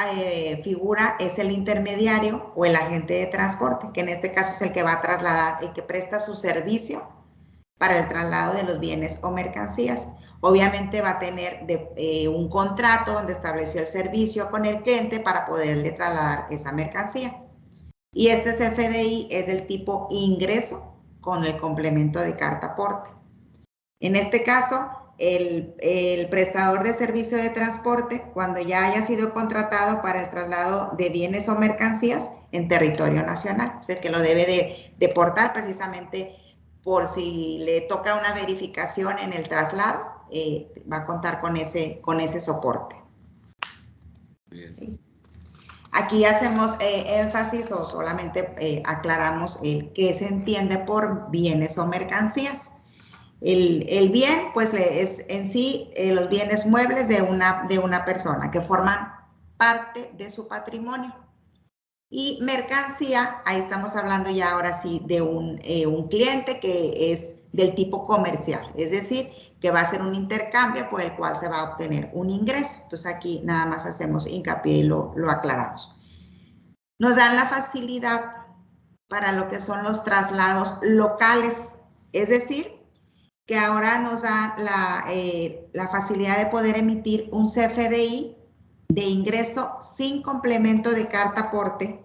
figura es el intermediario o el agente de transporte, que en este caso es el que va a trasladar, el que presta su servicio para el traslado de los bienes o mercancías. Obviamente va a tener un contrato donde estableció el servicio con el cliente para poderle trasladar esa mercancía. Y este CFDI es del tipo ingreso con el complemento de carta aporte. En este caso, el prestador de servicio de transporte, cuando ya haya sido contratado para el traslado de bienes o mercancías en territorio nacional, es el que lo debe de portar precisamente por si le toca una verificación en el traslado, va a contar con ese soporte. Bien. Aquí hacemos énfasis o solamente aclaramos qué se entiende por bienes o mercancías. El bien, pues es en sí los bienes muebles de una persona que forman parte de su patrimonio. Y mercancía, ahí estamos hablando ya ahora sí de un cliente que es del tipo comercial, es decir, que va a ser un intercambio por el cual se va a obtener un ingreso. Entonces aquí nada más hacemos hincapié y lo aclaramos. Nos dan la facilidad para lo que son los traslados locales, es decir, que ahora nos da la facilidad de poder emitir un CFDI de ingreso sin complemento de carta aporte,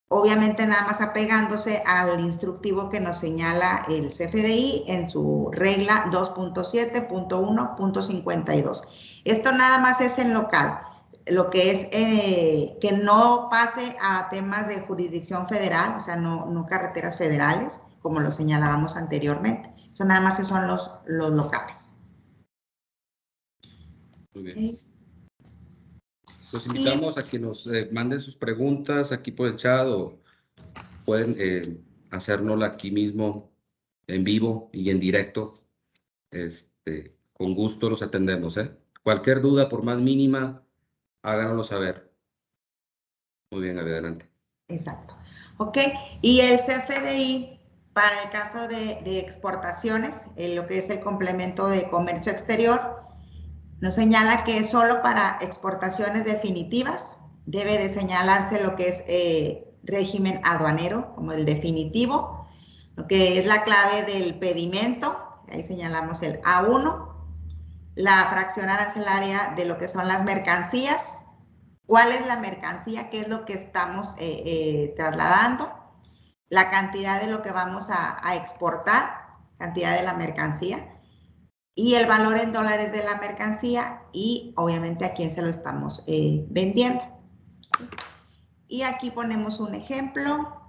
obviamente nada más apegándose al instructivo que nos señala el CFDI en su regla 2.7.1.52. Esto nada más es en local, lo que es que no pase a temas de jurisdicción federal, o sea, no carreteras federales, como lo señalábamos anteriormente. Eso nada más son los locales. Muy bien. Los invitamos a que nos manden sus preguntas aquí por el chat o pueden hacérnosla aquí mismo en vivo y en directo. Con gusto los atendemos. Cualquier duda, por más mínima, háganoslo saber. Muy bien, adelante. Exacto. Ok, y el CFDI para el caso de exportaciones, lo que es el complemento de comercio exterior, nos señala que es solo para exportaciones definitivas, debe de señalarse lo que es régimen aduanero, como el definitivo, lo que es la clave del pedimento, ahí señalamos el A1, la fracción arancelaria de lo que son las mercancías, cuál es la mercancía, qué es lo que estamos trasladando, la cantidad de lo que vamos a exportar, cantidad de la mercancía, y el valor en dólares de la mercancía y obviamente a quién se lo estamos vendiendo. Y aquí ponemos un ejemplo.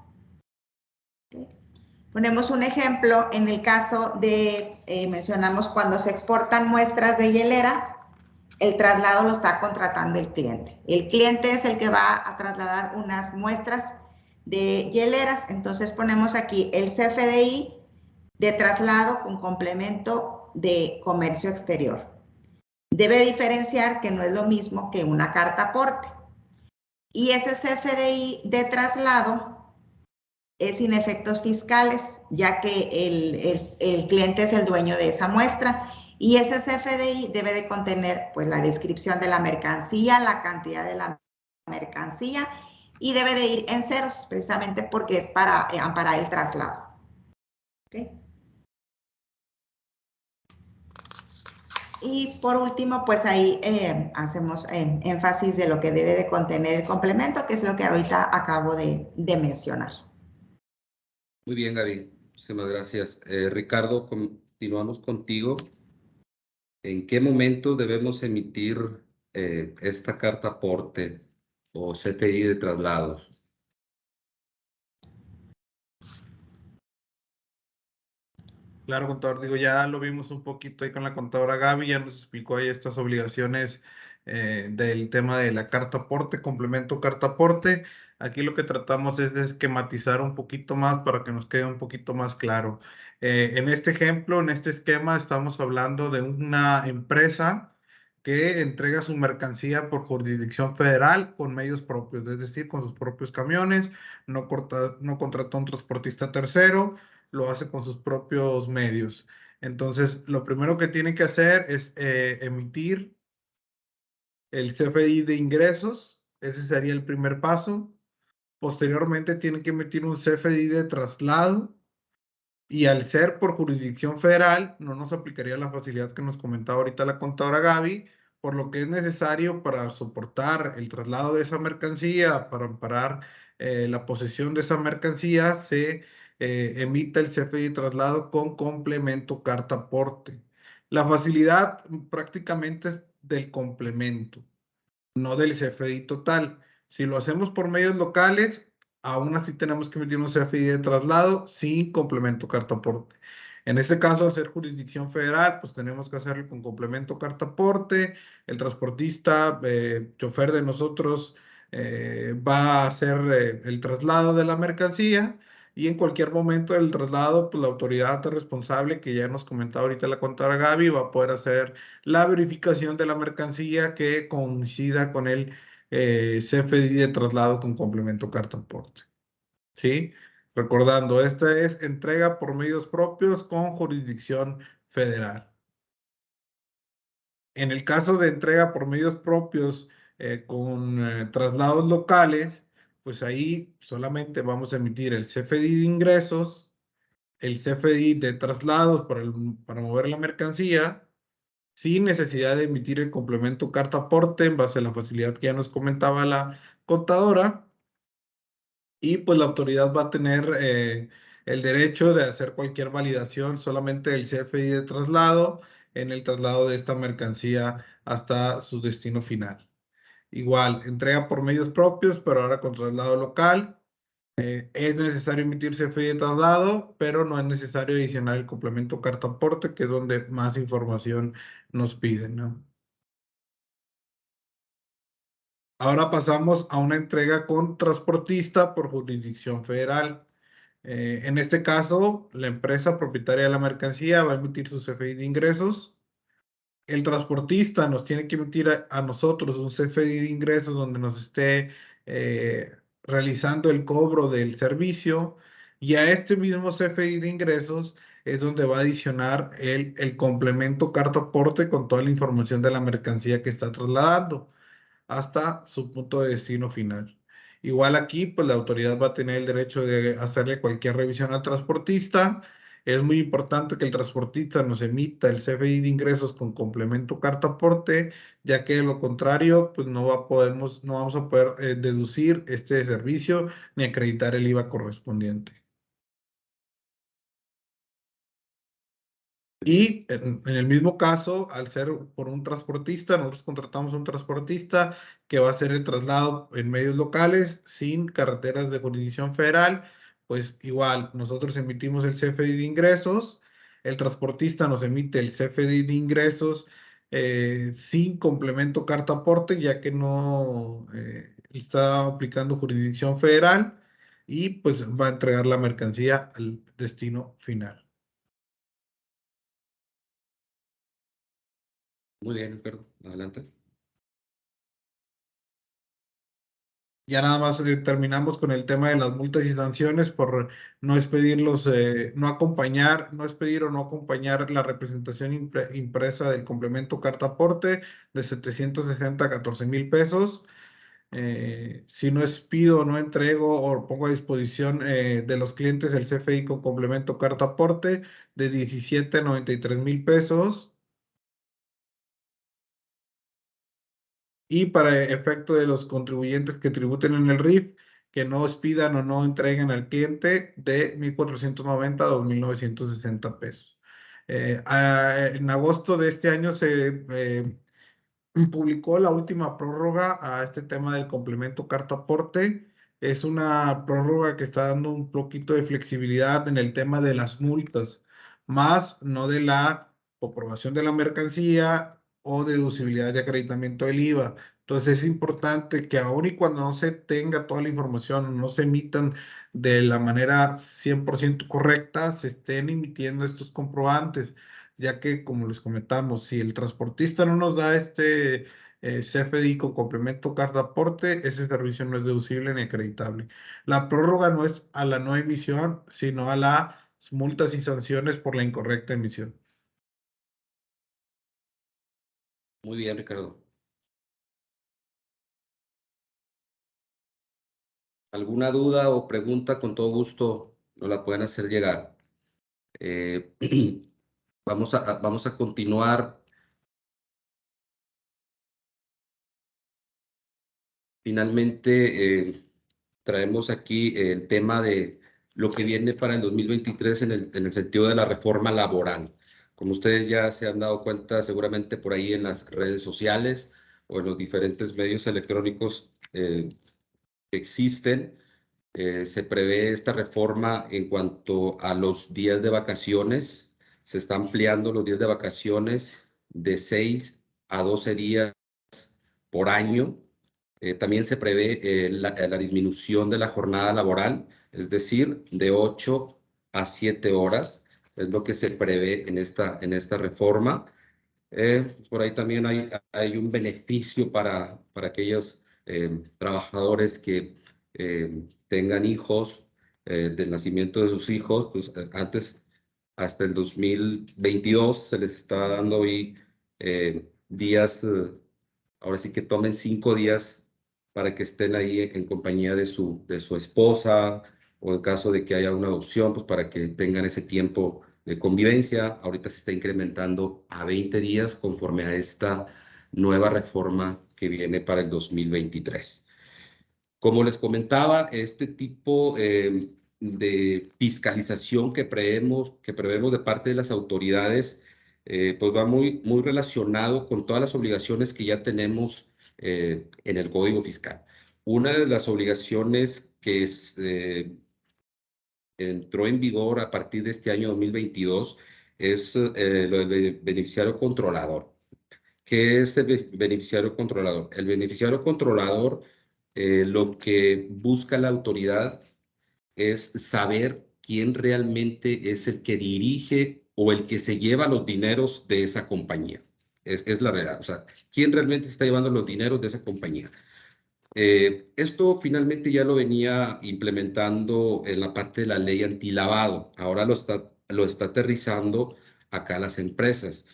Ponemos un ejemplo en el caso de, mencionamos cuando se exportan muestras de hielera, el traslado lo está contratando el cliente. El cliente es el que va a trasladar unas muestras de hieleras, entonces ponemos aquí el CFDI de traslado con complemento de comercio exterior. Debe diferenciar que no es lo mismo que una carta aporte. Y ese CFDI de traslado es sin efectos fiscales, ya que el cliente es el dueño de esa muestra. Y ese CFDI debe de contener pues la descripción de la mercancía, la cantidad de la mercancía y debe de ir en ceros, precisamente porque es para amparar el traslado. ¿Okay? Y por último, pues ahí hacemos énfasis de lo que debe de contener el complemento, que es lo que ahorita acabo de mencionar. Muy bien, Gaby. Muchísimas gracias. Ricardo, continuamos contigo. ¿En qué momento debemos emitir esta carta aporte o CFDI de traslados? Claro, contador, digo, ya lo vimos un poquito ahí con la contadora Gaby, ya nos explicó ahí estas obligaciones del tema de la carta aporte, complemento carta aporte. Aquí lo que tratamos es de esquematizar un poquito más para que nos quede un poquito más claro. En este ejemplo, en este esquema, estamos hablando de una empresa que entrega su mercancía por jurisdicción federal con medios propios, es decir, con sus propios camiones, no contrata un transportista tercero, lo hace con sus propios medios. Entonces, lo primero que tiene que hacer es emitir el CFDI de ingresos. Ese sería el primer paso. Posteriormente, tiene que emitir un CFDI de traslado. Y al ser por jurisdicción federal, no nos aplicaría la facilidad que nos comentaba ahorita la contadora Gaby, por lo que es necesario para soportar el traslado de esa mercancía, para amparar la posesión de esa mercancía, se emita el CFDI de traslado con complemento carta aporte. La facilidad prácticamente es del complemento, no del CFDI total. Si lo hacemos por medios locales, aún así tenemos que emitir un CFDI de traslado sin complemento carta aporte. En este caso, al ser jurisdicción federal, pues tenemos que hacerlo con complemento carta aporte. El transportista, chofer de nosotros, va a hacer el traslado de la mercancía y en cualquier momento del traslado, pues la autoridad responsable, que ya nos comentaba ahorita la contadora Gaby, va a poder hacer la verificación de la mercancía que coincida con el CFDI de traslado con complemento carta aporte. ¿Sí? Recordando, esta es entrega por medios propios con jurisdicción federal. En el caso de entrega por medios propios con traslados locales, pues ahí solamente vamos a emitir el CFDI de ingresos, el CFDI de traslados para mover la mercancía, sin necesidad de emitir el complemento carta aporte en base a la facilidad que ya nos comentaba la contadora. Y pues la autoridad va a tener el derecho de hacer cualquier validación solamente del CFDI de traslado en el traslado de esta mercancía hasta su destino final. Igual, entrega por medios propios, pero ahora con traslado local. Es necesario emitir CFDI de traslado, pero no es necesario adicionar el complemento carta aporte, que es donde más información nos piden, ¿no? Ahora pasamos a una entrega con transportista por jurisdicción federal. En este caso, la empresa propietaria de la mercancía va a emitir su CFDI de ingresos. El transportista nos tiene que emitir a nosotros un CFDI de ingresos donde nos esté realizando el cobro del servicio. Y a este mismo CFDI de ingresos es donde va a adicionar el complemento carta aporte con toda la información de la mercancía que está trasladando hasta su punto de destino final. Igual aquí, pues la autoridad va a tener el derecho de hacerle cualquier revisión al transportista. Es muy importante que el transportista nos emita el CFDI de ingresos con complemento carta aporte, ya que de lo contrario, pues no vamos a poder deducir este servicio ni acreditar el IVA correspondiente. Y en el mismo caso, al ser por un transportista, nosotros contratamos un transportista que va a hacer el traslado en medios locales sin carreteras de jurisdicción federal, pues igual nosotros emitimos el CFDI de ingresos, el transportista nos emite el CFDI de ingresos sin complemento carta aporte, ya que no está aplicando jurisdicción federal y pues va a entregar la mercancía al destino final. Muy bien, Ricardo. Adelante. Ya nada más terminamos con el tema de las multas y sanciones por no expedirlos, no expedir o no acompañar la representación impresa del complemento carta aporte de 760 a 14,000 pesos. Si no expido o no entrego o pongo a disposición de los clientes el CFDI con complemento carta aporte de 17 a 93,000 pesos. Y para efecto de los contribuyentes que tributen en el RIF, que no expidan o no entreguen al cliente de 1,490 a 2,960 pesos. En agosto de este año se publicó la última prórroga a este tema del complemento carta aporte. Es una prórroga que está dando un poquito de flexibilidad en el tema de las multas, más no de la comprobación de la mercancía o deducibilidad de acreditamiento del IVA. Entonces es importante que aun y cuando no se tenga toda la información, no se emitan de la manera 100% correcta, se estén emitiendo estos comprobantes, ya que, como les comentamos, si el transportista no nos da este CFDI con complemento carta aporte, ese servicio no es deducible ni acreditable. La prórroga no es a la no emisión, sino a las multas y sanciones por la incorrecta emisión. Muy bien, Ricardo. ¿Alguna duda o pregunta? Con todo gusto nos la pueden hacer llegar. Vamos a continuar. Finalmente, traemos aquí el tema de lo que viene para el 2023 en el sentido de la reforma laboral. Como ustedes ya se han dado cuenta seguramente por ahí en las redes sociales o en los diferentes medios electrónicos que existen, se prevé esta reforma en cuanto a los días de vacaciones. Se está ampliando los días de vacaciones de 6 a 12 días por año. También se prevé la disminución de la jornada laboral, es decir, de 8 a 7 horas, es lo que se prevé en esta reforma. Por ahí también hay un beneficio para aquellos trabajadores que tengan hijos, del nacimiento de sus hijos. Pues antes, hasta el 2022, se les está dando hoy días, ahora sí que tomen 5 días para que estén ahí en compañía de su esposa, o en caso de que haya una adopción, pues para que tengan ese tiempo de convivencia. Ahorita se está incrementando a 20 días conforme a esta nueva reforma que viene para el 2023. Como les comentaba, este tipo de fiscalización que prevemos de parte de las autoridades, pues va muy relacionado con todas las obligaciones que ya tenemos en el Código Fiscal. Una de las obligaciones que entró en vigor a partir de este año 2022 es lo del beneficiario controlador. ¿Qué es el beneficiario controlador? El beneficiario controlador, lo que busca la autoridad es saber quién realmente es el que dirige o el que se lleva los dineros de esa compañía. Es la realidad. O sea, quién realmente está llevando los dineros de esa compañía. Esto finalmente ya lo venía implementando en la parte de la ley antilavado. Ahora lo está aterrizando acá a las empresas.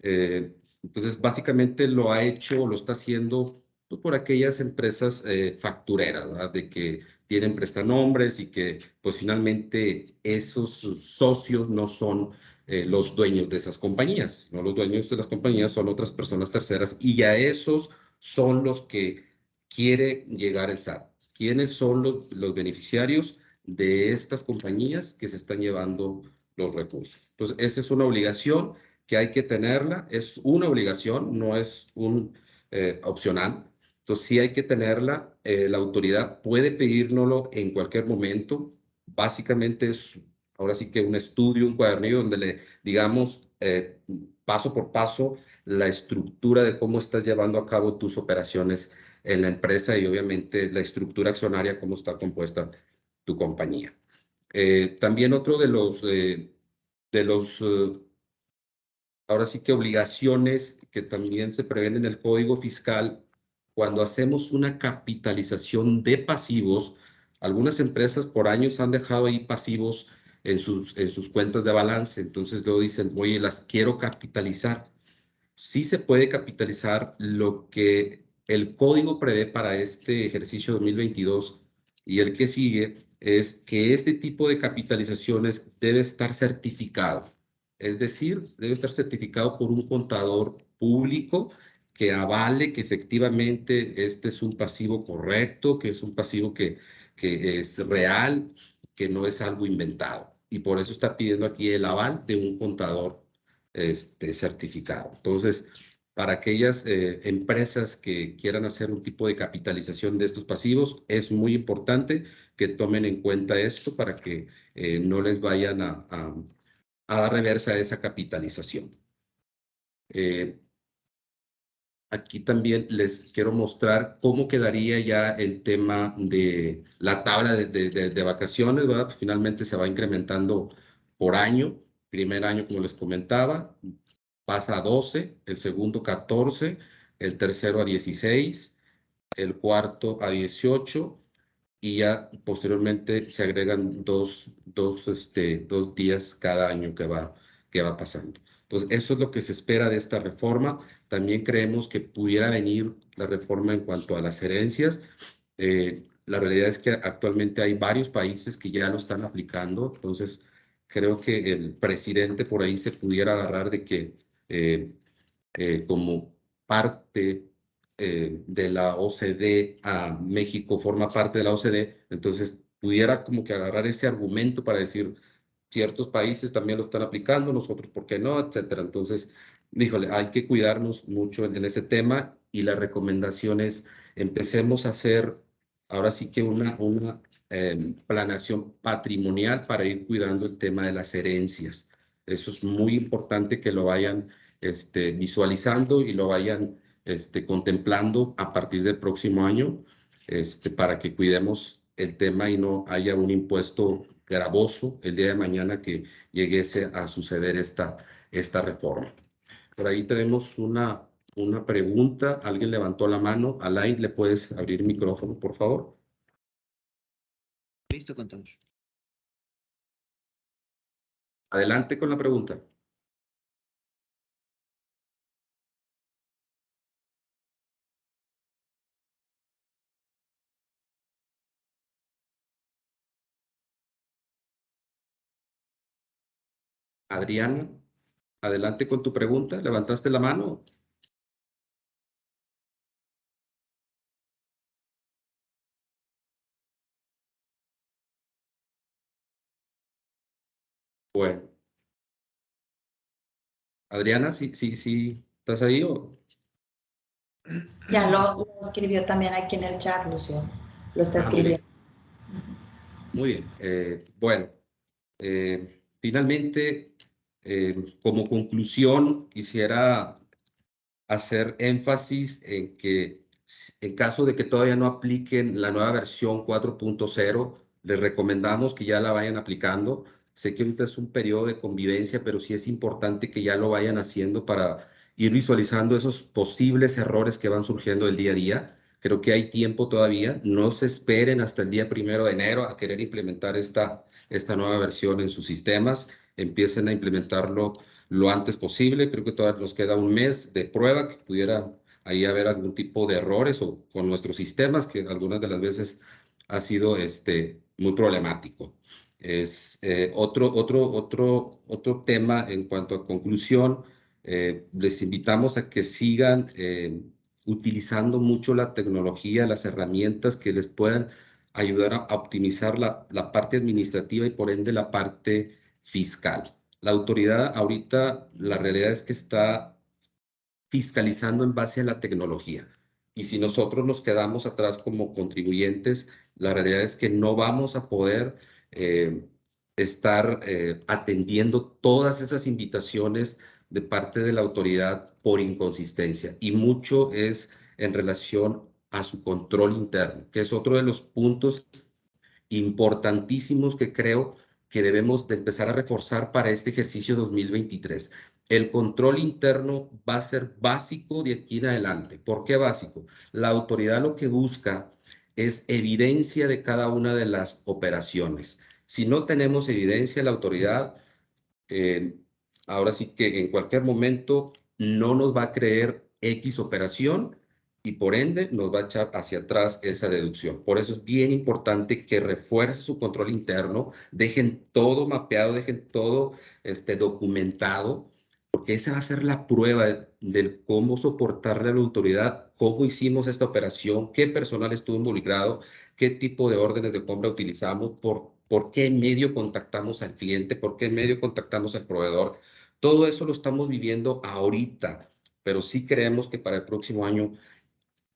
Entonces, básicamente lo ha hecho, lo está haciendo pues, por aquellas empresas factureras, ¿verdad? De que tienen prestanombres y que pues finalmente esos socios no son los dueños de esas compañías, no, los dueños de las compañías son otras personas terceras, y a esos son los que quiere llegar el SAT. ¿Quiénes son los beneficiarios de estas compañías que se están llevando los recursos? Entonces, esa es una obligación que hay que tenerla, es una obligación, no es un opcional. Entonces, sí hay que tenerla. La autoridad puede pedírnoslo en cualquier momento. Básicamente es, ahora sí que un estudio, un cuadernillo donde le digamos paso por paso la estructura de cómo estás llevando a cabo tus operaciones en la empresa y obviamente la estructura accionaria, cómo está compuesta tu compañía. También otro de los ahora sí que obligaciones que también se prevén en el Código Fiscal, cuando hacemos una capitalización de pasivos, algunas empresas por años han dejado ahí pasivos en sus cuentas de balance. Entonces luego dicen, oye, las quiero capitalizar. Sí se puede capitalizar. Lo que el código prevé para este ejercicio 2022 y el que sigue es que este tipo de capitalizaciones debe estar certificado. Es decir, debe estar certificado por un contador público que avale que efectivamente este es un pasivo correcto, que es un pasivo que es real, que no es algo inventado. Y por eso está pidiendo aquí el aval de un contador certificado. Entonces, para aquellas empresas que quieran hacer un tipo de capitalización de estos pasivos, es muy importante que tomen en cuenta esto para que no les vayan a dar reversa a esa capitalización. Aquí también les quiero mostrar cómo quedaría ya el tema de la tabla de vacaciones, ¿verdad? Pues finalmente se va incrementando por año. Primer año, como les comentaba, pasa a 12, el segundo 14, el tercero a 16, el cuarto a 18, y ya posteriormente se agregan dos días cada año que va pasando. Entonces, eso es lo que se espera de esta reforma. También creemos que pudiera venir la reforma en cuanto a las herencias. La realidad es que actualmente hay varios países que ya lo están aplicando. Entonces, creo que el presidente por ahí se pudiera agarrar de que como parte de la OCDE, a México forma parte de la OCDE, entonces pudiera como que agarrar ese argumento para decir, ciertos países también lo están aplicando, nosotros por qué no, etcétera. Entonces, híjole, hay que cuidarnos mucho en ese tema y la recomendación es empecemos a hacer ahora sí que una planeación patrimonial para ir cuidando el tema de las herencias. Eso es muy importante que lo vayan visualizando y lo vayan contemplando a partir del próximo año para que cuidemos el tema y no haya un impuesto gravoso el día de mañana que llegase a suceder esta reforma. Por ahí tenemos una pregunta. Alguien levantó la mano. Alain, ¿le puedes abrir el micrófono, por favor? Listo, contador. Adelante con la pregunta. Adriana, adelante con tu pregunta. ¿Levantaste la mano? Bueno. Adriana, sí, ¿estás ahí o...? Ya lo escribió también aquí en el chat, Lucio. Lo está escribiendo. Muy bien. Bueno, finalmente, como conclusión, quisiera hacer énfasis en que en caso de que todavía no apliquen la nueva versión 4.0, les recomendamos que ya la vayan aplicando. Sé que ahorita es un periodo de convivencia, pero sí es importante que ya lo vayan haciendo para ir visualizando esos posibles errores que van surgiendo el día a día. Creo que hay tiempo todavía. No se esperen hasta el día 1 de enero a querer implementar esta nueva versión en sus sistemas. Empiecen a implementarlo lo antes posible. Creo que todavía nos queda un mes de prueba que pudiera ahí haber algún tipo de errores o con nuestros sistemas, que algunas de las veces ha sido muy problemático. Es otro tema en cuanto a conclusión. Les invitamos a que sigan utilizando mucho la tecnología, las herramientas que les puedan ayudar a optimizar la parte administrativa y por ende la parte fiscal. La autoridad ahorita, la realidad es que está fiscalizando en base a la tecnología. Y si nosotros nos quedamos atrás como contribuyentes, la realidad es que no vamos a poder estar atendiendo todas esas invitaciones de parte de la autoridad por inconsistencia. Y mucho es en relación a su control interno, que es otro de los puntos importantísimos que creo que debemos de empezar a reforzar para este ejercicio 2023. El control interno va a ser básico de aquí en adelante. ¿Por qué básico? La autoridad lo que busca es evidencia de cada una de las operaciones. Si no tenemos evidencia, la autoridad, ahora sí que en cualquier momento no nos va a creer X operación y por ende nos va a echar hacia atrás esa deducción. Por eso es bien importante que refuerce su control interno, dejen todo mapeado, dejen todo documentado, porque esa va a ser la prueba de cómo soportarle a la autoridad, cómo hicimos esta operación, qué personal estuvo involucrado, qué tipo de órdenes de compra utilizamos, por qué medio contactamos al cliente, por qué medio contactamos al proveedor. Todo eso lo estamos viviendo ahorita, pero sí creemos que para el próximo año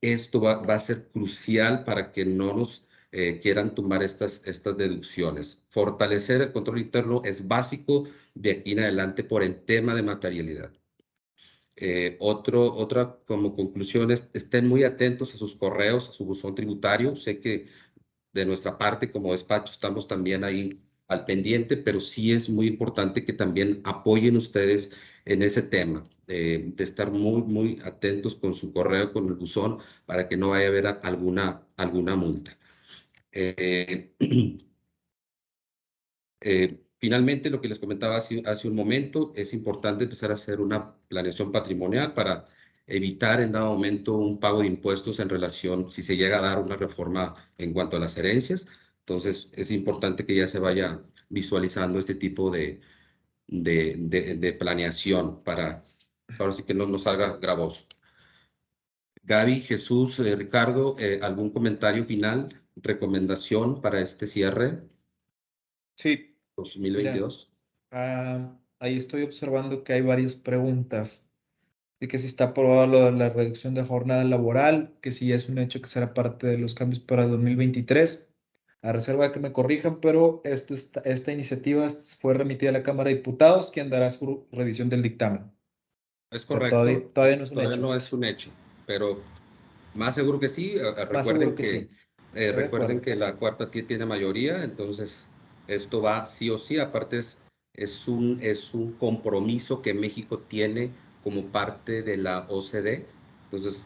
esto va a ser crucial para que no nos quieran tumbar estas deducciones. Fortalecer el control interno es básico de aquí en adelante por el tema de materialidad. Otra como conclusión es, estén muy atentos a sus correos, a su buzón tributario. Sé que de nuestra parte como despacho estamos también ahí al pendiente, pero sí es muy importante que también apoyen ustedes en ese tema, de estar muy atentos con su correo, con el buzón, para que no vaya a haber alguna multa. Finalmente, lo que les comentaba hace un momento, es importante empezar a hacer una planeación patrimonial para evitar en dado momento un pago de impuestos en relación, si se llega a dar una reforma en cuanto a las herencias. Entonces, es importante que ya se vaya visualizando este tipo de planeación para ahora sí que no nos salga gravoso. Gaby, Jesús, Ricardo, ¿algún comentario final recomendación para este cierre Sí, 2022? ahí estoy observando que hay varias preguntas. De que si está aprobado lo de la reducción de jornada laboral, que si es un hecho que será parte de los cambios para 2023. A reserva de que me corrijan, pero esta iniciativa fue remitida a la Cámara de Diputados, quien dará su revisión del dictamen. Es O sea, correcto. todavía no es un Todavía hecho. no es un hecho, pero más seguro que sí. Más seguro que sí. Estoy de Recuerden acuerdo. que la cuarta tiene mayoría, entonces esto va sí o sí. Aparte es un compromiso que México tiene como parte de la OCDE. Entonces,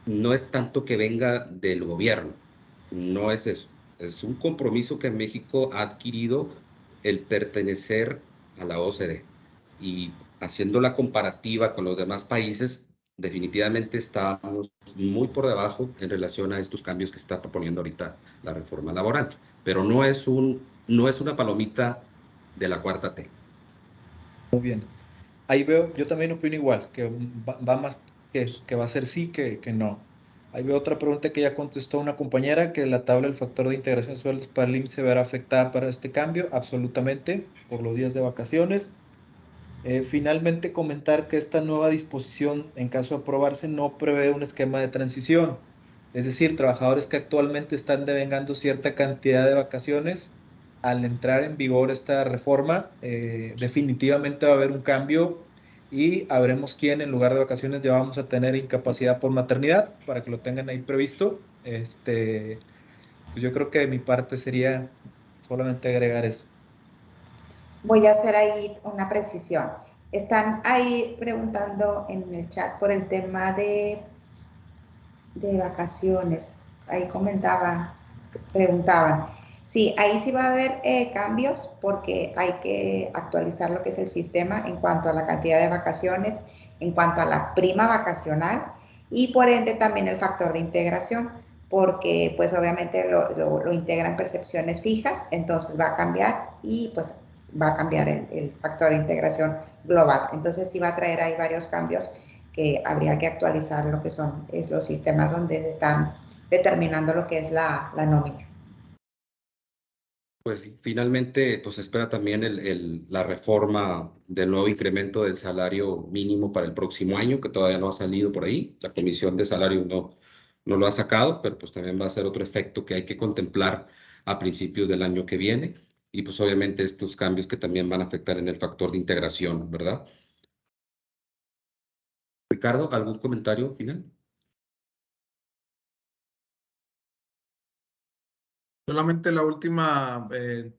no es tanto que venga del gobierno, no es eso. Es un compromiso que México ha adquirido el pertenecer a la OCDE. Y haciendo la comparativa con los demás países, definitivamente estamos muy por debajo en relación a estos cambios que está proponiendo ahorita la reforma laboral. Pero no es una palomita de la cuarta T. Muy bien. Ahí veo, yo también opino igual, que va más que va a ser sí que no. Ahí veo otra pregunta que ya contestó una compañera, que la tabla del factor de integración de sueldos para el IMSS se verá afectada para este cambio, absolutamente, por los días de vacaciones. Finalmente, comentar que esta nueva disposición, en caso de aprobarse, no prevé un esquema de transición. Es decir, trabajadores que actualmente están devengando cierta cantidad de vacaciones, al entrar en vigor esta reforma, definitivamente va a haber un cambio y habremos quién en lugar de vacaciones ya vamos a tener incapacidad por maternidad, para que lo tengan ahí previsto. Pues yo creo que de mi parte sería solamente agregar eso. Voy a hacer ahí una precisión. Están ahí preguntando en el chat por el tema de vacaciones. Ahí preguntaban. Sí, ahí sí va a haber cambios porque hay que actualizar lo que es el sistema en cuanto a la cantidad de vacaciones, en cuanto a la prima vacacional y por ende también el factor de integración, porque pues obviamente lo integran percepciones fijas, entonces va a cambiar y pues va a cambiar el factor de integración global. Entonces sí va a traer ahí varios cambios que habría que actualizar lo que son los sistemas donde se están determinando lo que es la nómina. Pues finalmente, pues espera también la reforma del nuevo incremento del salario mínimo para el próximo año, que todavía no ha salido por ahí. La Comisión de Salario no lo ha sacado, pero pues también va a ser otro efecto que hay que contemplar a principios del año que viene. Y pues obviamente estos cambios que también van a afectar en el factor de integración, ¿verdad? Ricardo, ¿algún comentario final? Solamente la última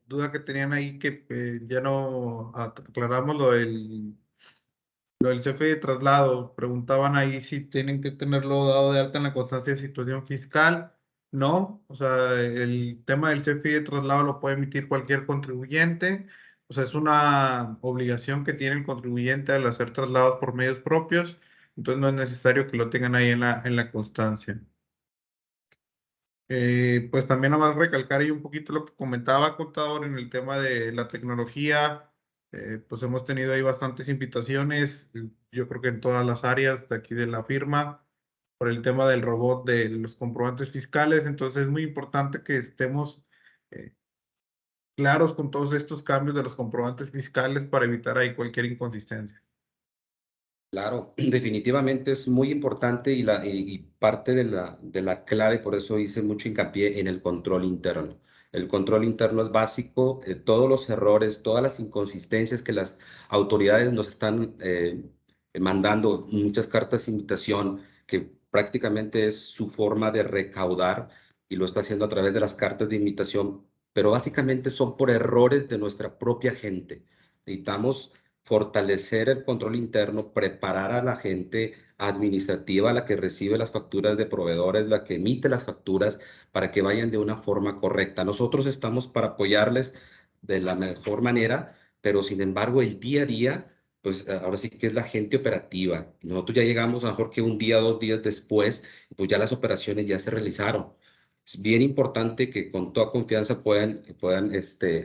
duda que tenían ahí, que ya no aclaramos lo del CFE de traslado. Preguntaban ahí si tienen que tenerlo dado de alta en la constancia de situación fiscal. No, o sea, el tema del CFE de traslado lo puede emitir cualquier contribuyente. O sea, es una obligación que tiene el contribuyente al hacer traslados por medios propios. Entonces no es necesario que lo tengan ahí en la constancia. Pues también nada más recalcar ahí un poquito lo que comentaba Contador en el tema de la tecnología. Pues hemos tenido ahí bastantes invitaciones, yo creo que en todas las áreas de aquí de la firma, por el tema del robot de los comprobantes fiscales. Entonces es muy importante que estemos claros con todos estos cambios de los comprobantes fiscales para evitar ahí cualquier inconsistencia. Claro, definitivamente es muy importante y parte de la clave, por eso hice mucho hincapié en el control interno. El control interno es básico, todos los errores, todas las inconsistencias que las autoridades nos están mandando, muchas cartas de invitación, que prácticamente es su forma de recaudar y lo está haciendo a través de las cartas de invitación, pero básicamente son por errores de nuestra propia gente. Necesitamos fortalecer el control interno, preparar a la gente administrativa, la que recibe las facturas de proveedores, la que emite las facturas, para que vayan de una forma correcta. Nosotros estamos para apoyarles de la mejor manera, pero sin embargo el día a día, pues ahora sí que es la gente operativa. Nosotros ya llegamos a lo mejor que un día, 2 días después, pues ya las operaciones ya se realizaron. Es bien importante que con toda confianza puedan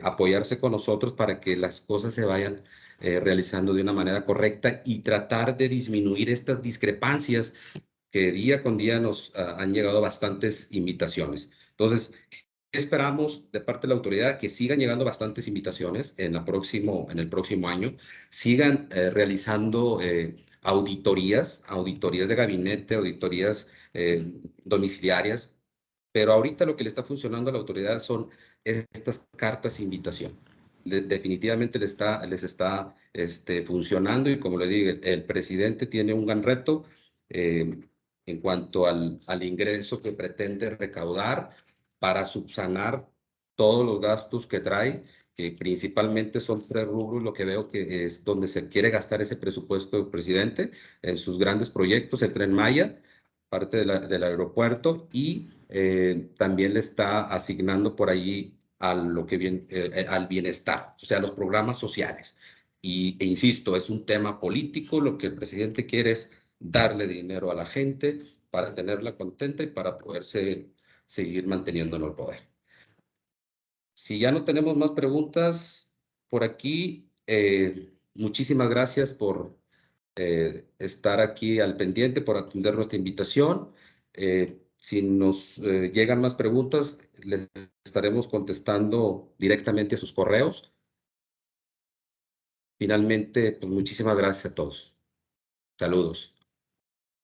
apoyarse con nosotros para que las cosas se vayan realizando de una manera correcta y tratar de disminuir estas discrepancias que día con día nos han llegado bastantes invitaciones. Entonces, esperamos de parte de la autoridad que sigan llegando bastantes invitaciones en el próximo año, sigan realizando auditorías de gabinete, auditorías domiciliarias, pero ahorita lo que le está funcionando a la autoridad son estas cartas de invitación. Definitivamente les está funcionando, y como le digo, el presidente tiene un gran reto en cuanto al ingreso que pretende recaudar para subsanar todos los gastos que trae, que principalmente son 3 rubros, lo que veo que es donde se quiere gastar ese presupuesto del presidente, en sus grandes proyectos, el Tren Maya, parte del aeropuerto, y también le está asignando por ahí al bienestar, o sea, los programas sociales. E insisto, es un tema político, lo que el presidente quiere es darle dinero a la gente para tenerla contenta y para poderse seguir manteniendo en el poder. Si ya no tenemos más preguntas por aquí, muchísimas gracias por estar aquí al pendiente, por atender nuestra invitación. Si nos llegan más preguntas, les estaremos contestando directamente a sus correos. Finalmente, pues muchísimas gracias a todos. Saludos.